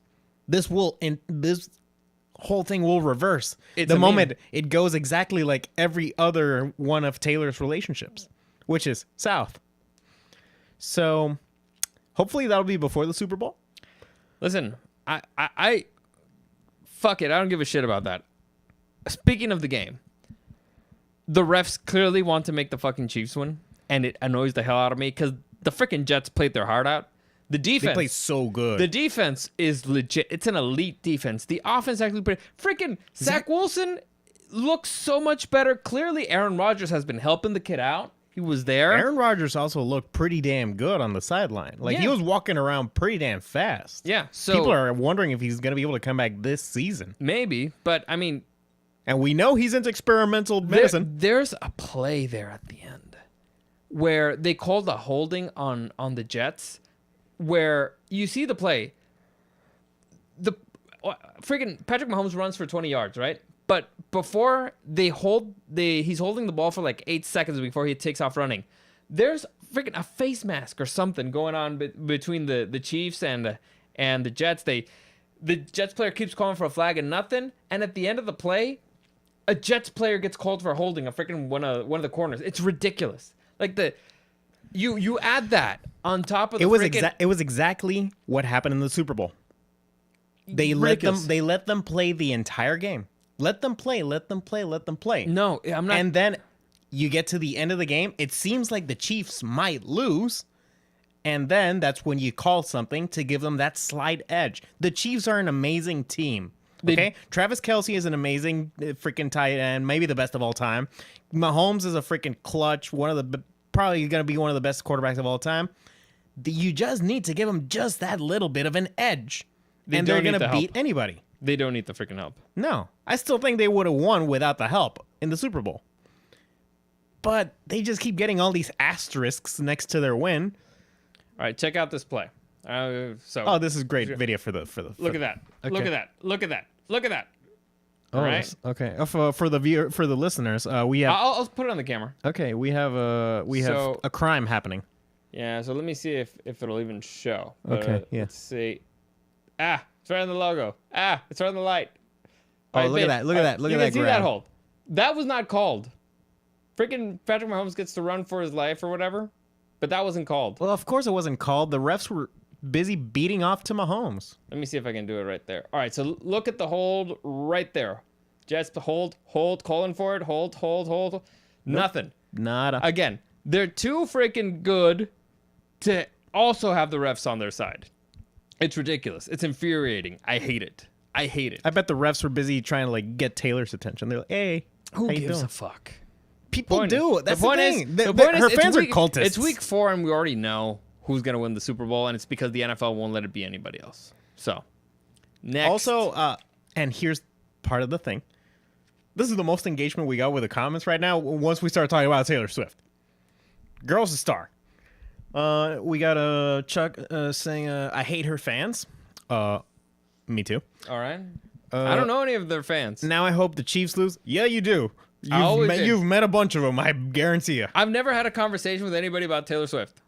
This whole thing will reverse It's the a moment meme. it goes exactly like every other one of Taylor's relationships, which is south. So, hopefully, that'll be before the Super Bowl. Listen, I fuck it. I don't give a shit about that. Speaking of the game, the refs clearly want to make the fucking Chiefs win, and it annoys the hell out of me because the freaking Jets played their heart out. The defense, They play so good. the defense is legit. It's an elite defense. The offense actually pretty. Freaking Zach Wilson looks so much better. Clearly, Aaron Rodgers has been helping the kid out. He was there. Aaron Rodgers also looked pretty damn good on the sideline. Like, he Yeah. was walking around pretty damn fast. Yeah, so People are wondering if he's going to be able to come back this season. maybe, but I mean, And we know he's into experimental medicine. there's a play there at the end where they called a holding on the Jets, where you see the play. The freaking Patrick Mahomes runs for 20 yards, right? But before he's holding the ball for like 8 seconds before he takes off running. There's freaking a face mask or something going on between the Chiefs and the Jets. The Jets player keeps calling for a flag and nothing. And at the end of the play, a Jets player gets called for holding a freaking one of the corners. It's ridiculous. Like you add that on top of the It was exactly what happened in the Super Bowl. They Ridiculous. let them play the entire game. Let them play. No, I'm not. And then you get to the end of the game. It seems like the Chiefs might lose. And then that's when you call something to give them that slight edge. The Chiefs are an amazing team. Okay? Travis Kelce is an amazing freaking tight end, maybe the best of all time. Mahomes is a freaking clutch, probably going to be one of the best quarterbacks of all time. You just need to give them just that little bit of an edge. And they're don't going need to the beat help. anybody. They don't need the freaking help. No, I still think they would have won without the help in the Super Bowl. But they just keep getting all these asterisks next to their win. All right, check out this play. Oh, this is great video for the. Look at that. Okay. Look at that. Look at that. Look at that. All right. Okay. For the listeners, we have. I'll put it on the camera. Okay, we have So- a crime happening. Yeah, so let me see if it'll even show. But, Okay, yeah. Let's see. It's right on the logo. It's right on the light. Oh, All right, look at babe. that! Look at that! Look You at can that see grab. that hold. That was not called. Freaking Patrick Mahomes gets to run for his life or whatever, but that wasn't called. Well, of course it wasn't called. The refs were busy beating off to Mahomes. Let me see if I can do it right there. All right, so look at the hold right there. Jets, hold, calling for it, hold. Nothing. Nada. Again, they're too freaking good to also have the refs on their side. It's ridiculous. It's infuriating. I hate it. I bet the refs were busy trying to like get Taylor's attention. They're like, "Hey, Who how you gives doing?" a fuck? People Point do. is- That's the point the is- thing. the point Her is, it's fans are week- cultists. It's week 4, and we already know who's gonna win the Super Bowl, and it's because the NFL won't let it be anybody else. So, next. Also, and here's part of the thing. This is the most engagement we got with the comments right now. Once we start talking about Taylor Swift, girl's a star. We got Chuck saying, "I hate her fans." Me too. all right. I don't know any of their fans. Now I hope the Chiefs lose. Yeah, you do. always did. You've met a bunch of them. I guarantee you. I've never had a conversation with anybody about Taylor Swift.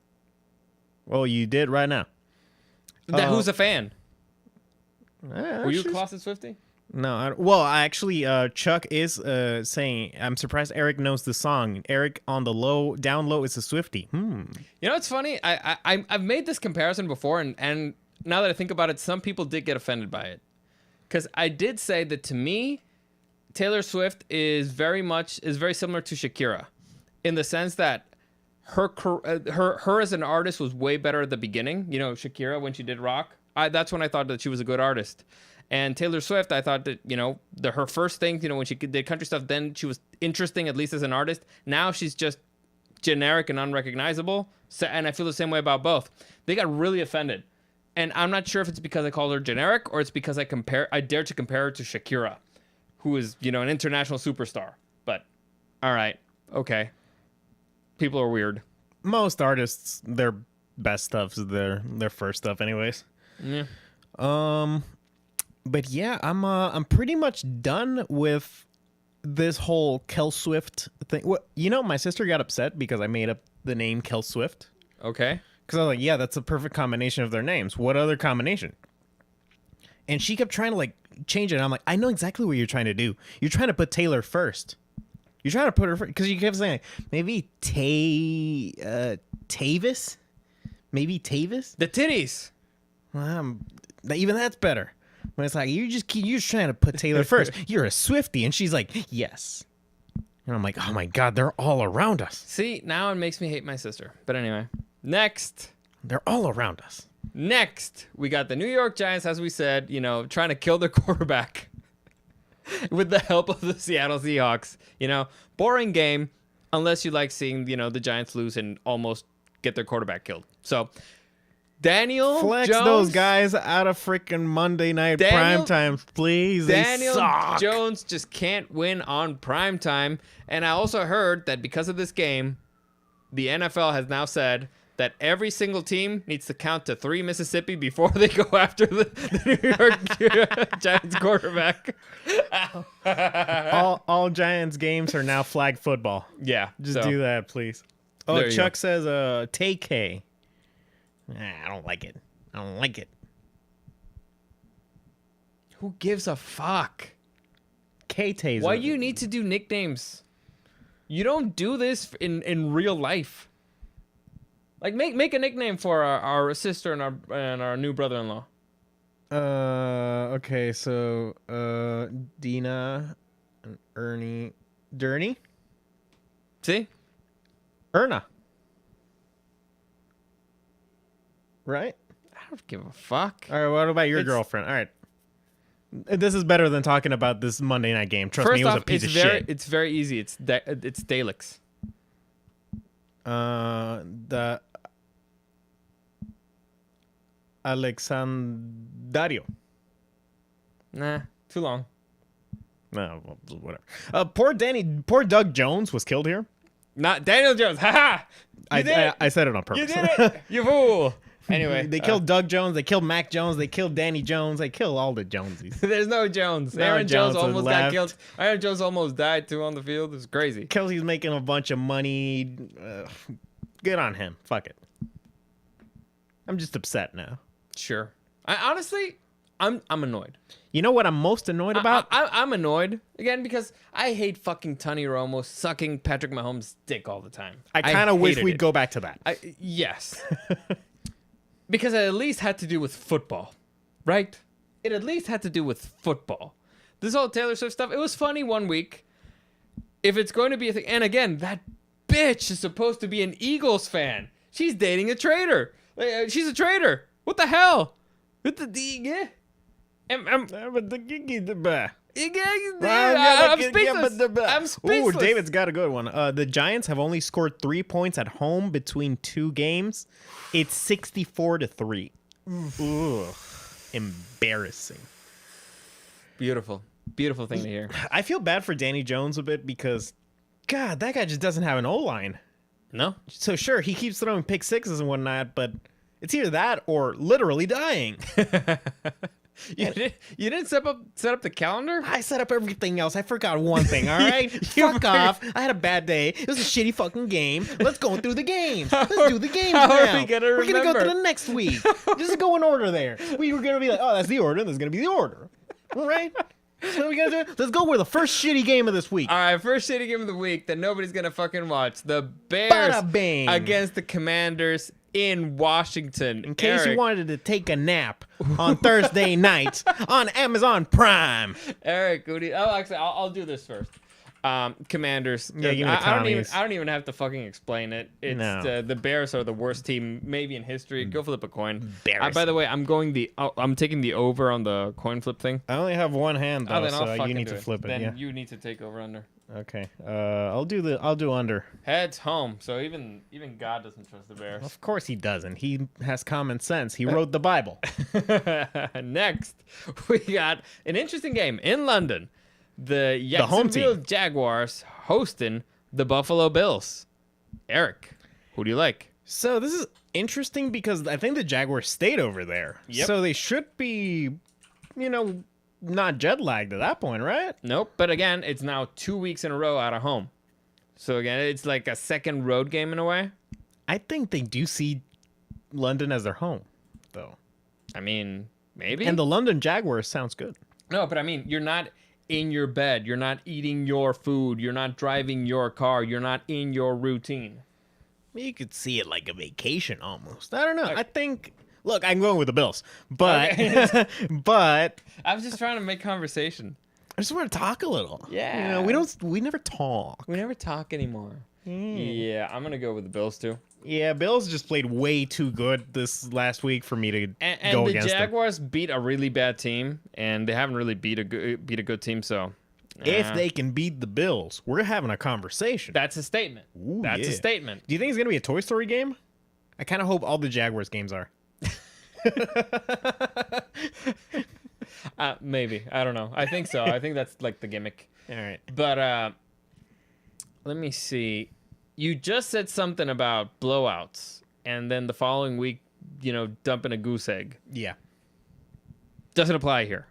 Well, you did right now. Who's a fan? Eh, Were you a she's- closet Swiftie? No. I actually, Chuck is saying, I'm surprised Eric knows the song. Eric on the down low is a Swiftie. You know, it's funny. I've made this comparison before, and now that I think about it, some people did get offended by it. Because I did say that to me, Taylor Swift is very similar to Shakira, in the sense that her as an artist was way better at the beginning. You know, Shakira when she did rock, that's when I thought that she was a good artist. And Taylor Swift, I thought that her first thing, when she did country stuff, then she was interesting at least as an artist. Now she's just generic and unrecognizable. So, and I feel the same way about both. They got really offended. And I'm not sure if it's because I called her generic or it's because I dare to compare her to Shakira, who is, an international superstar. But, all right, okay. People are weird. Most artists, their best stuff is their first stuff, anyways. Yeah. But yeah, I'm pretty much done with this whole Kel Swift thing. Well, my sister got upset because I made up the name Kel Swift. Okay. Because I was like, yeah, that's a perfect combination of their names. What other combination? And she kept trying to like change it. And I'm like, I know exactly what you're trying to do. You're trying to put Taylor first. You're trying to put her first. Because you kept saying, maybe Tavis? Maybe Tavis? The titties. Even that's better. When it's like, you're just trying to put Taylor first. You're a Swiftie. And she's like, yes. And I'm like, oh my God, they're all around us. See, now it makes me hate my sister. But anyway, next. They're all around us. Next, we got the New York Giants, as we said, trying to kill their quarterback with the help of the Seattle Seahawks. Boring game unless you like seeing, the Giants lose and almost get their quarterback killed. So, Daniel Flex Jones, those guys out of freaking Monday night prime time, please. Daniel they suck. Jones just can't win on prime time. And I also heard that because of this game, the NFL has now said that every single team needs to count to 3 Mississippi before they go after the New York Giants quarterback. all Giants games are now flag football. Yeah, Just do that, please. Oh, There you Chuck go. says, take K. I don't like it. Who gives a fuck? K-Taser. Why you need to do nicknames? You don't do this in real life. Like make a nickname for our sister and our new brother-in-law. Okay, so Dina and Ernie. Dernie? See? Erna. Right? I don't give a fuck. All right, what about your It's- girlfriend? All right. This is better than talking about this Monday night game. Trust me, First it was off, a piece it's of very shit. it's very easy. It's Daleks. The Alexandario. Nah, too long. No, well, whatever. Poor Doug Jones was killed here. Not Daniel Jones. Haha. You did it. I said it on purpose. You did it. You fool. Anyway, They killed Doug Jones. They killed Mac Jones. They killed Danny Jones. They killed all the Jonesies. there's no Jones. No Aaron Jones Jones almost got left. killed. Aaron Jones almost died too on the field. It was crazy. Kelsey's making a bunch of money. Good on him. Fuck it. I'm just upset now. Sure. Honestly, I'm annoyed. You know what I'm most annoyed about? I'm annoyed again because I hate fucking Tony Romo sucking Patrick Mahomes' dick all the time. I kind of wish hated we'd it. go back to that. Yes. Because it at least had to do with football, right? It at least had to do with football. This whole Taylor Swift stuff, it was funny one week. If it's going to be a thing, and again, that bitch is supposed to be an Eagles fan. She's dating a traitor. She's a traitor. What the hell? What the yeah? I'm speechless. I'm speechless. Ooh, David's got a good one. The Giants have only scored 3 points at home between 2 games. It's 64-3. Ooh, embarrassing. Beautiful. Beautiful thing to hear. I feel bad for Danny Jones a bit because, God, that guy just doesn't have an O-line. No? So sure, he keeps throwing pick sixes and whatnot, but it's either that or literally dying. You didn't set up the calendar? I set up everything else. I forgot one thing, all right? Fuck off. I had a bad day. It was a shitty fucking game. Let's go through the games. Let's do the games How now. are we gonna We're going to go remember? to the next week. Just go in order there. We were going to be like, oh, that's the order, and that's going to be the order. All right? So we gotta do. Let's go with the first shitty game of this week. All right, first shitty game of the week that nobody's going to fucking watch. The Bears Bada bing. against the Commanders in Washington. In case you Eric, wanted to take a nap on Thursday night on Amazon Prime. Eric, who do you, actually, I'll do this first. Commanders. Yeah, give me the I commies. don't even have to fucking explain it. It's No. the Bears are the worst team maybe in history. Go flip a coin. Embarrassing. By the way, I'm taking the over on the coin flip thing. I only have one hand though, Then I'll so fucking you need do to flip it. Then Yeah. you need to take over under. Okay. I'll do under. Heads home. So even God doesn't trust the Bears. Of course he doesn't. He has common sense. He wrote the Bible. Next, we got an interesting game in London. The home Jacksonville team. Jaguars hosting the Buffalo Bills. Eric, who do you like? So this is interesting because I think the Jaguars stayed over there. Yep. So they should be, not jet lagged at that point, right? Nope. But again, it's now 2 weeks in a row out of home. So again, it's like a second road game in a way. I think they do see London as their home, though. I mean, maybe. And the London Jaguars sounds good. No, but I mean, you're not in your bed. You're not eating your food. You're not driving your car. You're not in your routine. You could see it like a vacation almost. I don't know. I think. Look, I'm going with the Bills, but Okay. but I was just trying to make conversation. I just want to talk a little. Yeah. We never talk. We never talk anymore. Yeah, I'm gonna go with the Bills too. Yeah, Bills just played way too good this last week for me to And go the against them. Jaguars beat a really bad team, and they haven't really beat a good team. So If they can beat the Bills, we're having a conversation. that's a statement. Ooh, That's a yeah. statement. Do you think it's gonna be a Toy Story game? I kind of hope all the Jaguars games are. Maybe, I don't know. I think so. I think that's like the gimmick. All right. But let me see. You just said something about blowouts, and then the following week, dumping a goose egg. Yeah. Doesn't apply here.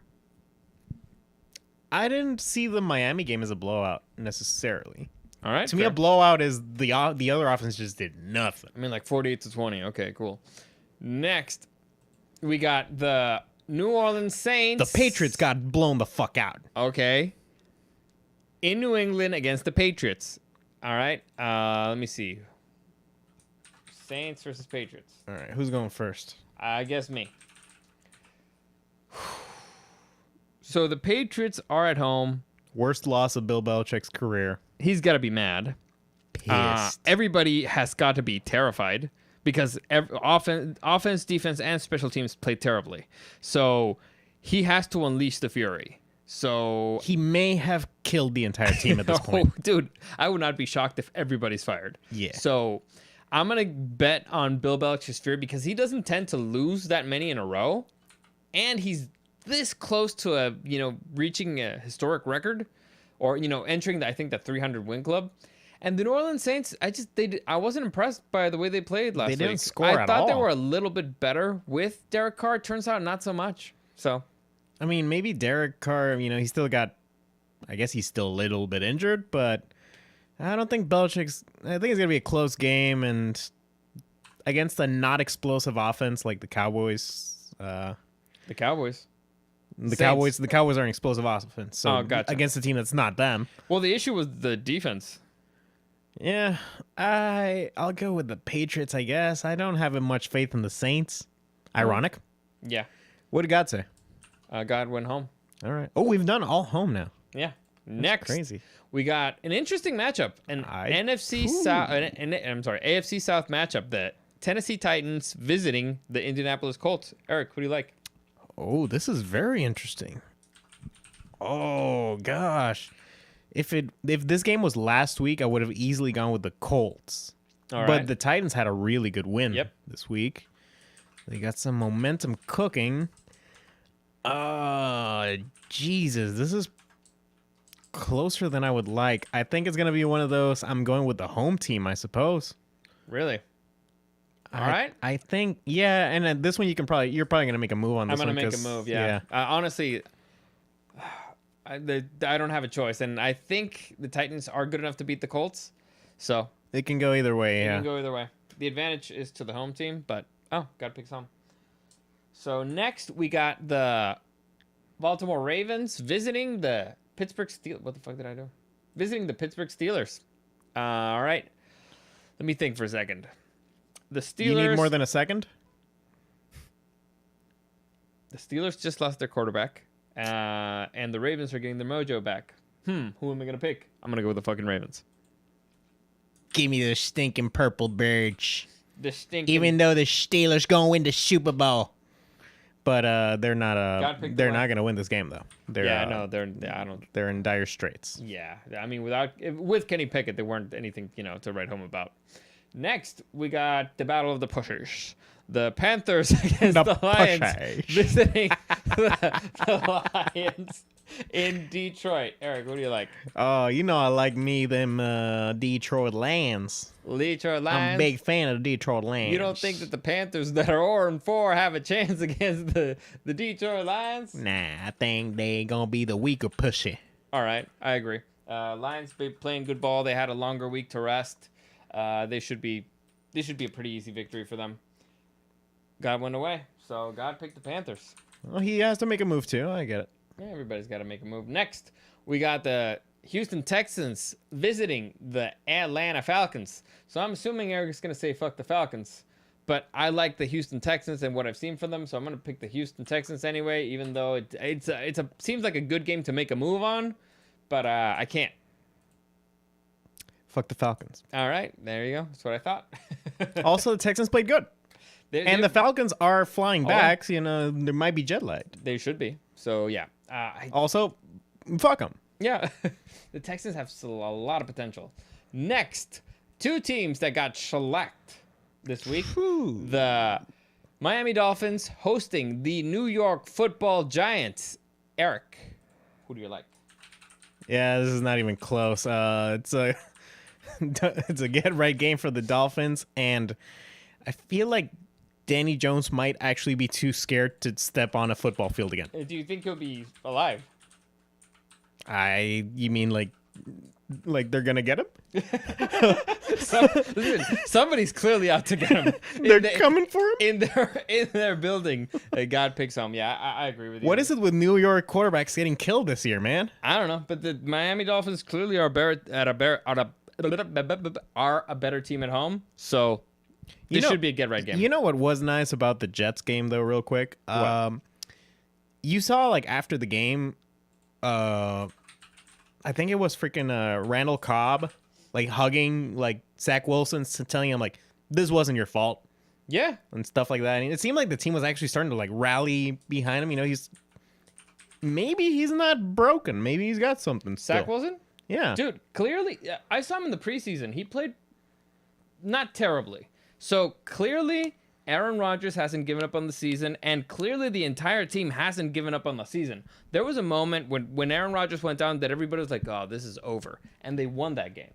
I didn't see the Miami game as a blowout necessarily. All right. To me, fair. a blowout is the other offense just did nothing. I mean, like 48-20. Okay, cool. Next, we got the New Orleans Saints. The Patriots got blown the fuck out. Okay. In New England against the Patriots. All right. Let me see. Saints versus Patriots. All right, who's going first? I guess me. So the Patriots are at home. Worst loss of Bill Belichick's career. He's got to be mad. Pissed. Everybody has got to be terrified because offense, defense, and special teams play terribly. So he has to unleash the fury. So He may have killed the entire team at this point. dude, I would not be shocked if everybody's fired. Yeah. So I'm gonna bet on Bill Belichick's fury because he doesn't tend to lose that many in a row, and he's this close to reaching a historic record, or entering the 300 win club. And the New Orleans Saints, I wasn't impressed by the way they played last week. They didn't score I at thought they all. were a little bit better with Derek Carr. Turns out not so much. So, I mean, maybe Derek Carr, he still got, I guess he's still a little bit injured, but I don't think I think it's going to be a close game, and against a not explosive offense like the Cowboys, the Cowboys. the Saints. Cowboys are an explosive offense. So Oh, gotcha. against a team that's not them. Well, the issue was the defense. Yeah, I'll go with the Patriots, I guess. I don't have much faith in the Saints. Ironic. Yeah. What did God say? God went home. All right. Oh, we've done all home now. Yeah. Next, crazy. we got an interesting matchup, an AFC South matchup. The Tennessee Titans visiting the Indianapolis Colts. Eric, what do you like? Oh, this is very interesting. Oh gosh. If this game was last week, I would have easily gone with the Colts. All right. But the Titans had a really good win Yep. this week. They got some momentum cooking. Jesus, this is closer than I would like. I think it's gonna be one of those. I'm going with the home team, I suppose. Really? All right. I think, yeah, and this one you're probably gonna make a move on this I'm one. gonna make a 'cause- move. Yeah. Honestly, I don't have a choice, and I think the Titans are good enough to beat the Colts. So It can go either way. it Yeah. can go either way. The advantage is to the home team, but gotta pick some. So next we got the Baltimore Ravens visiting the Pittsburgh Steelers. What the fuck did I do? Visiting the Pittsburgh Steelers. All right. Let me think for a second. The Steelers. You need more than a second? The Steelers just lost their quarterback, and the Ravens are getting their mojo back. Who am I gonna pick? I'm gonna go with the fucking Ravens. Give me the stinking purple birds. The stinking. Even though the Steelers gonna win the Super Bowl. But they're not Gotta pick the they're one. not gonna win this game though. They're Yeah, no, I don't. they're in dire straits. Yeah, I mean, with Kenny Pickett, they weren't anything to write home about. Next, we got the Battle of the Pushers. The Panthers against the Lions Pushers. visiting the Lions in Detroit. Eric, what do you like? Oh, I like me them Detroit Lions. Detroit I'm Lions. a big fan of the Detroit Lions. You don't think that the Panthers that are 0-4 have a chance against the Detroit Lions? Nah, I think they gonna be the weaker pussy. All right, I agree. Lions been playing good ball. They had a longer week to rest. They should be a pretty easy victory for them. God went away, so God picked the Panthers. Well, he has to make a move too. I get it. Yeah, everybody's got to make a move. Next, we got the Houston Texans visiting the Atlanta Falcons. So I'm assuming Eric's going to say fuck the Falcons. But I like the Houston Texans and what I've seen from them, so I'm going to pick the Houston Texans anyway, even though it seems like a good game to make a move on, but I can't. Fuck the Falcons. All right, there you go. That's what I thought. Also, the Texans played good. And the Falcons are flying Oh. back, so, there might be jet lagged. They should be. So, yeah. Also, fuck them. Yeah, the Texans have still a lot of potential. Next, two teams that got shellacked this week. The Miami Dolphins hosting the New York Football Giants. Eric, who do you like? Yeah, this is not even close. It's a it's a get right game for the Dolphins, and I feel like Danny Jones might actually be too scared to step on a football field again. Do you think he'll be alive? You mean like they're gonna get him? Listen, somebody's clearly out to get him. They're coming for him. in their building. God picks him. Yeah, I agree with you. What is it with New York quarterbacks getting killed this year, man? I don't know, but the Miami Dolphins clearly are a better team at home. So this should be a get right game. You know what was nice about the Jets game though, real quick? What? You saw like after the game, I think it was freaking Randall Cobb like hugging like Zach Wilson, telling him like this wasn't your fault Yeah. and stuff like that. And it seemed like the team was actually starting to like rally behind him. Maybe he's not broken. Maybe he's got something still. Zach Wilson? Yeah. Dude, clearly, I saw him in the preseason. He played not terribly. So clearly, Aaron Rodgers hasn't given up on the season, and clearly the entire team hasn't given up on the season. There was a moment when Aaron Rodgers went down that everybody was like, oh, this is over. And they won that game.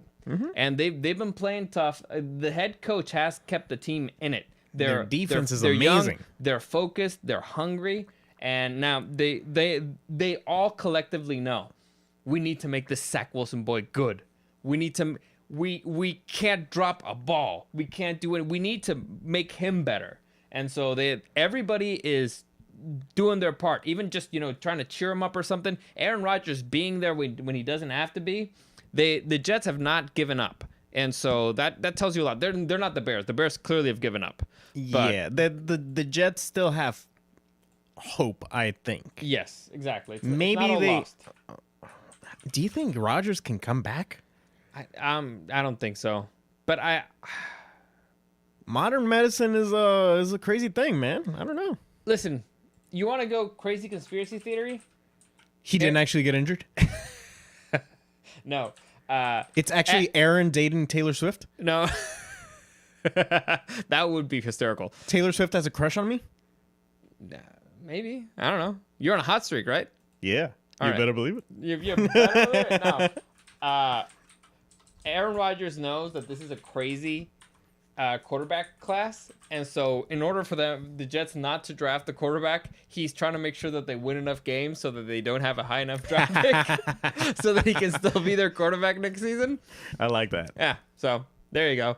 and they've been playing tough. The head coach has kept the team in it. Their defense is they're young, amazing. they're focused. They're hungry, and now they all collectively know we need to make this Zach Wilson boy good. We need to. We can't drop a ball. We can't do it. We need to make him better. And so everybody is doing their part, even just trying to cheer him up or something. Aaron Rodgers being there when he doesn't have to be. The Jets have not given up, and so that tells you a lot. They're not the Bears. The Bears clearly have given up. But, yeah, the Jets still have hope, I think. Yes, exactly. Maybe it's not all they. lost. Do you think Rodgers can come back? I don't think so. But Modern medicine is a crazy thing, man. I don't know. listen. You want to go crazy conspiracy theory? He didn't actually get injured. No. It's actually Aaron dating Taylor Swift. No. That would be hysterical. Taylor Swift has a crush on me. Maybe. I don't know. You're on a hot streak, right? Yeah, All you right. better believe it. You better believe it. No. Aaron Rodgers knows that this is a crazy quarterback class, and so in order for the Jets not to draft the quarterback, he's trying to make sure that they win enough games so that they don't have a high enough draft pick, so that he can still be their quarterback next season. I like that. Yeah. So there you go.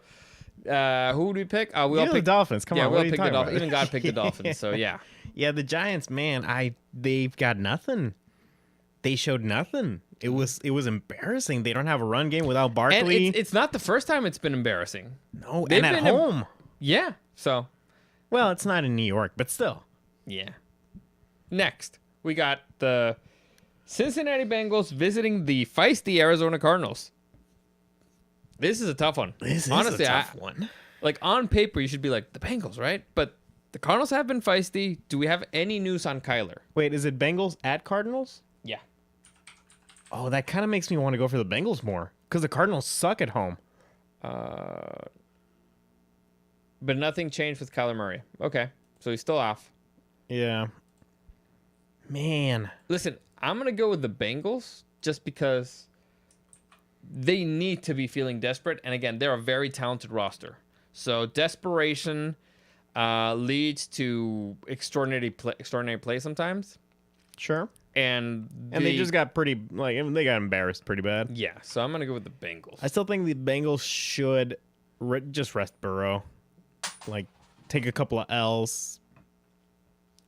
Who would we pick? We all The picked Dolphins. Come yeah, on, we what all are you picked the talking Dolphins. about? Even God picked the Dolphins. So yeah. Yeah, the Giants, man, they've got nothing. They showed nothing. It was embarrassing. They don't have a run game without And Barkley. it's not the first time it's been embarrassing. No, they've and at been home. Yeah. So Well, it's not in New York, but still. yeah. Next, we got the Cincinnati Bengals visiting the feisty Arizona Cardinals. This is a tough one. This Honestly, is a tough one. like on paper, you should be like the Bengals, right? But the Cardinals have been feisty. Do we have any news on Kyler? Wait, is it Bengals at Cardinals? Yeah. Oh, that kind of makes me want to go for the Bengals more because the Cardinals suck at home. But nothing changed with Kyler Murray. Okay, so he's still off. Yeah. Man. Listen, I'm going to go with the Bengals just because they need to be feeling desperate. And again, they're a very talented roster. So desperation leads to extraordinary play sometimes. Sure. And They just got they got embarrassed pretty bad. Yeah, so I'm going to go with the Bengals. I still think the Bengals should just rest Burrow. Like, take a couple of L's.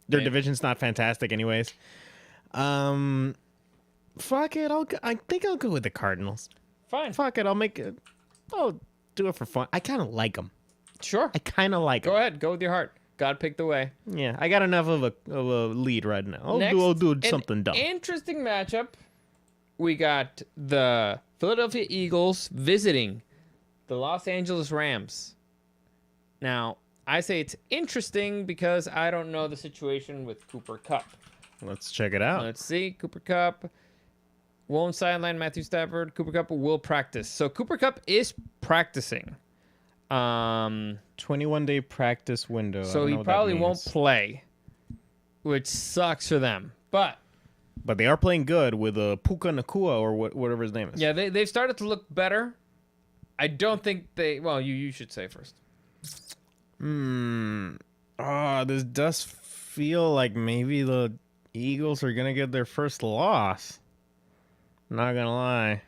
Their Okay. division's not fantastic anyways. Fuck it. I think I'll go with the Cardinals. Fine. Fuck it. I'll do it for fun. I kind of like them. Sure. I kind of like Go them. ahead. Go with your heart. God picked the way. Yeah, I got enough of a lead right now. I'll Next, do an something dumb. Interesting matchup. We got the Philadelphia Eagles visiting the Los Angeles Rams. Now, I say it's interesting because I don't know the situation with Cooper Kupp. Let's check it out. Let's see. Cooper Kupp won't sideline Matthew Stafford. Cooper Kupp will practice. So Cooper Kupp is practicing. 21-day practice window. I So don't he know what that probably won't means. play, which sucks for them. But But they are playing good with Puka Nakua or whatever his name is. yeah, they've started to look better. I don't think they. Well, you should say first. This does feel like maybe the Eagles are gonna get their first loss. Not gonna lie.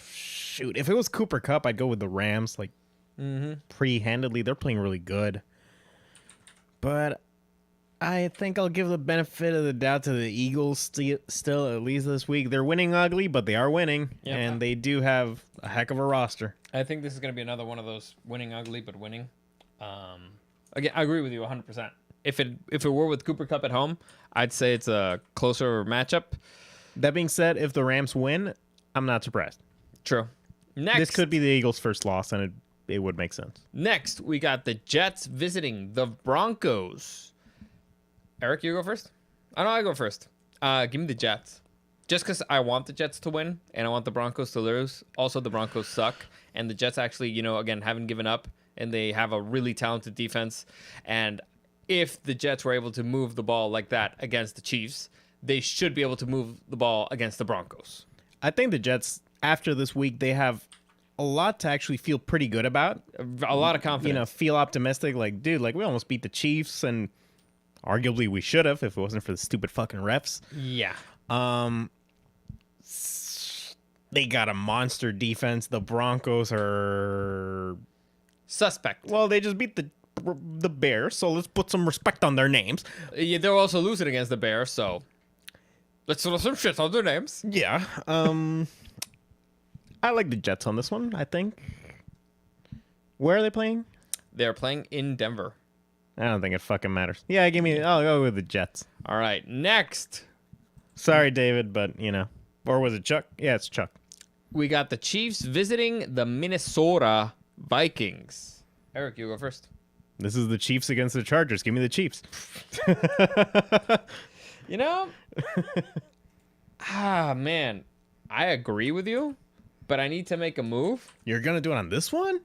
Shoot. If it was Cooper Kupp, I'd go with the Rams, like pretty handedly. They're playing really good. But I think I'll give the benefit of the doubt to the Eagles still at least this week. They're winning ugly, but they are winning, Yeah. and they do have a heck of a roster. I think this is going to be another one of those winning ugly but winning. Again, I agree with you 100%. If it were with Cooper Kupp at home, I'd say it's a closer matchup. That being said, if the Rams win, I'm not surprised. True. Next, This could be the Eagles' first loss, and it would make sense. Next, we got the Jets visiting the Broncos. Eric, you go first? I know I go first. Give me the Jets. Just because I want the Jets to win and I want the Broncos to lose. Also, the Broncos suck. And the Jets actually, again, haven't given up. And they have a really talented defense. And if the Jets were able to move the ball like that against the Chiefs, they should be able to move the ball against the Broncos. I think the Jets, after this week, they have a lot to actually feel pretty good about. A lot of confidence. Feel optimistic. Like, dude, like we almost beat the Chiefs, and arguably we should have if it wasn't for the stupid fucking refs. Yeah. They got a monster defense. The Broncos are Suspect. well. They just beat the Bears, so let's put some respect on their names. Yeah, they're also losing against the Bears, so let's throw some shit on their names. Yeah. I like the Jets on this one. I think. Where are they playing? They're playing in Denver. I don't think it fucking matters. Yeah, I'll go with the Jets. All right, next Sorry, David, but or was it Chuck? Yeah, it's Chuck. we got the Chiefs visiting the Minnesota Vikings. Eric, you go first. This is the Chiefs against the Chargers. Give me the Chiefs. You know, man, I agree with you, but I need to make a move. You're gonna do it on this one?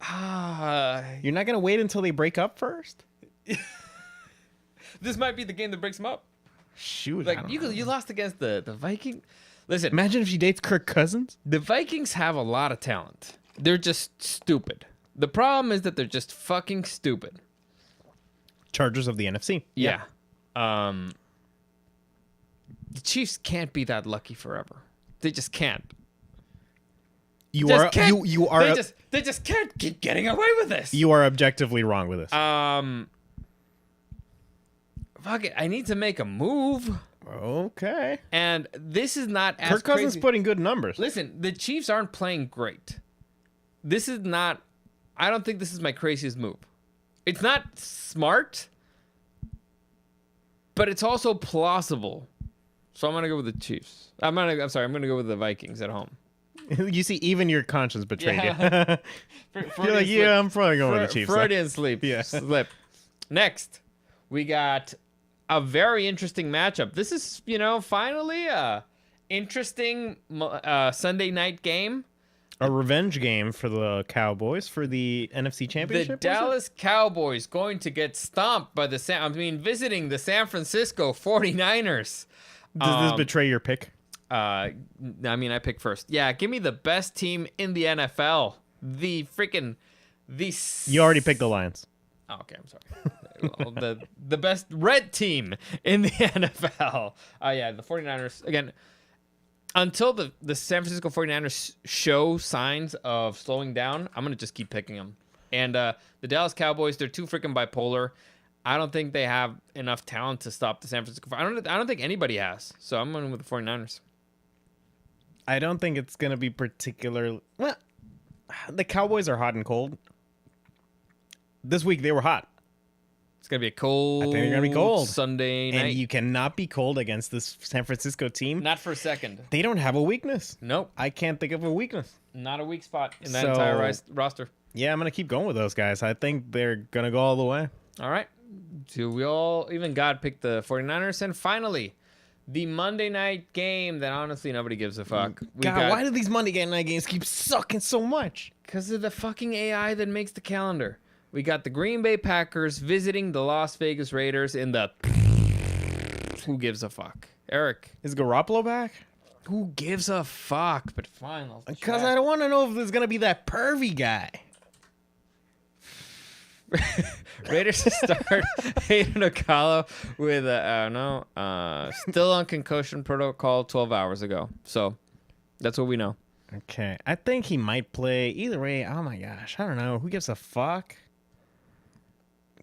Ah, You're not gonna wait until they break up first? this might be the game that breaks them up. Shoot, Like you lost against the Vikings. Listen, imagine if she dates Kirk Cousins. the Vikings have a lot of talent. They're just stupid. The problem is that they're just fucking stupid. Chargers of the NFC. Yeah. The Chiefs can't be that lucky forever. They just can't. You Just are can't- you are They just can't keep getting away with this. you are objectively wrong with this. Fuck it. I need to make a move, Okay. and this is not as Kirk Cousins crazy. putting good numbers. Listen, the Chiefs aren't playing great. This is not. I don't think this is my craziest move. It's not smart, but it's also plausible. So I'm gonna go with the Chiefs. I'm gonna go with the Vikings at home. You see, even your conscience betrayed Yeah. you. You're like, yeah, I'm probably going with the Chiefs. Freudian sleep. Yeah. Slip. Next, we got a very interesting matchup. This is, finally a interesting Sunday night game. A revenge game for the Cowboys for the NFC Championship. The was it? Dallas Cowboys going to get stomped by visiting the San Francisco 49ers. Does this betray your pick? I pick first. Yeah, give me the best team in the NFL. The You already picked the Lions. Oh, okay, I'm sorry. Well, the best red team in the NFL. Yeah, the 49ers. Again, until the San Francisco 49ers show signs of slowing down, I'm going to just keep picking them. And the Dallas Cowboys, they're too freaking bipolar. I don't think they have enough talent to stop the San Francisco. I don't think anybody has. So I'm going with the 49ers. I don't think it's going to be particularly... Well, the Cowboys are hot and cold. This week, they were hot. It's going to be a cold I think they're going to be cold. Sunday night. And you cannot be cold against this San Francisco team. Not for a second. They don't have a weakness. Nope. I can't think of a weakness. Not a weak spot in that So- entire roster. Yeah, I'm going to keep going with those guys. I think they're going to go all the way. All right. Do we all, even God picked the 49ers? And finally, the Monday night game that honestly nobody gives a fuck. Why do these Monday night games keep sucking so much? Because of the fucking AI that makes the calendar. We got the Green Bay Packers visiting the Las Vegas Raiders in the... Who gives a fuck? Eric. Is Garoppolo back? Who gives a fuck? But fine. Because I don't want to know if there's going to be that pervy guy. Raiders start Hayden Ocala with still on concussion protocol 12 hours ago. So that's what we know. Okay. I think he might play. Either way, oh my gosh. I don't know. Who gives a fuck?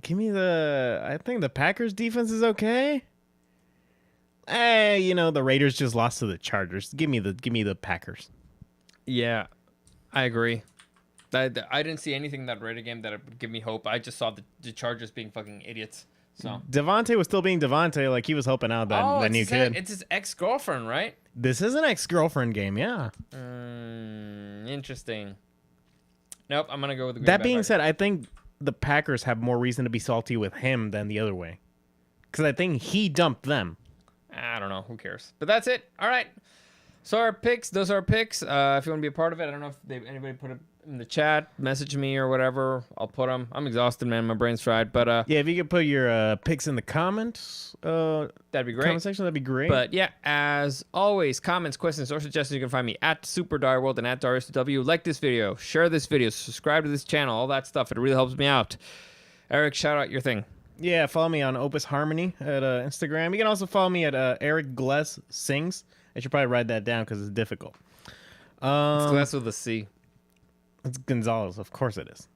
Give me I think the Packers defense is okay. The Raiders just lost to the Chargers. Give me the Packers. Yeah, I agree. I didn't see anything in that Raider game that would give me hope. I just saw the Chargers being fucking idiots. So Devontae was still being Devontae, like he was helping out that new kid. It's his ex-girlfriend, right? This is an ex-girlfriend game, yeah. Interesting. Nope, I'm gonna go with the Green That Bay being Packers. said, I think the Packers have more reason to be salty with him than the other way, because I think he dumped them. I don't know. Who cares? But that's it. All right. So our picks, those are our picks. If you want to be a part of it, I don't know if anybody put it in the chat, message me or whatever. I'll put them. I'm exhausted, man. My brain's fried. But Yeah, if you could put your picks in the comments, that'd be great. comment section, that'd be great. But yeah, as always, comments, questions, or suggestions, you can find me at Super Dario World and at DariusW. Like this video, share this video, subscribe to this channel, all that stuff. It really helps me out. Eric, shout out your thing. Yeah, follow me on Opus Harmony at Instagram. You can also follow me at Eric Gless Sings. I should probably write that down because it's difficult. It's Glass with a C. It's Gonzalez, of course it is.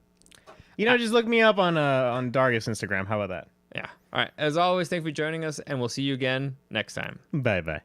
Just look me up on Darius Instagram. How about that? Yeah. All right. As always, thank you for joining us, and we'll see you again next time. Bye bye.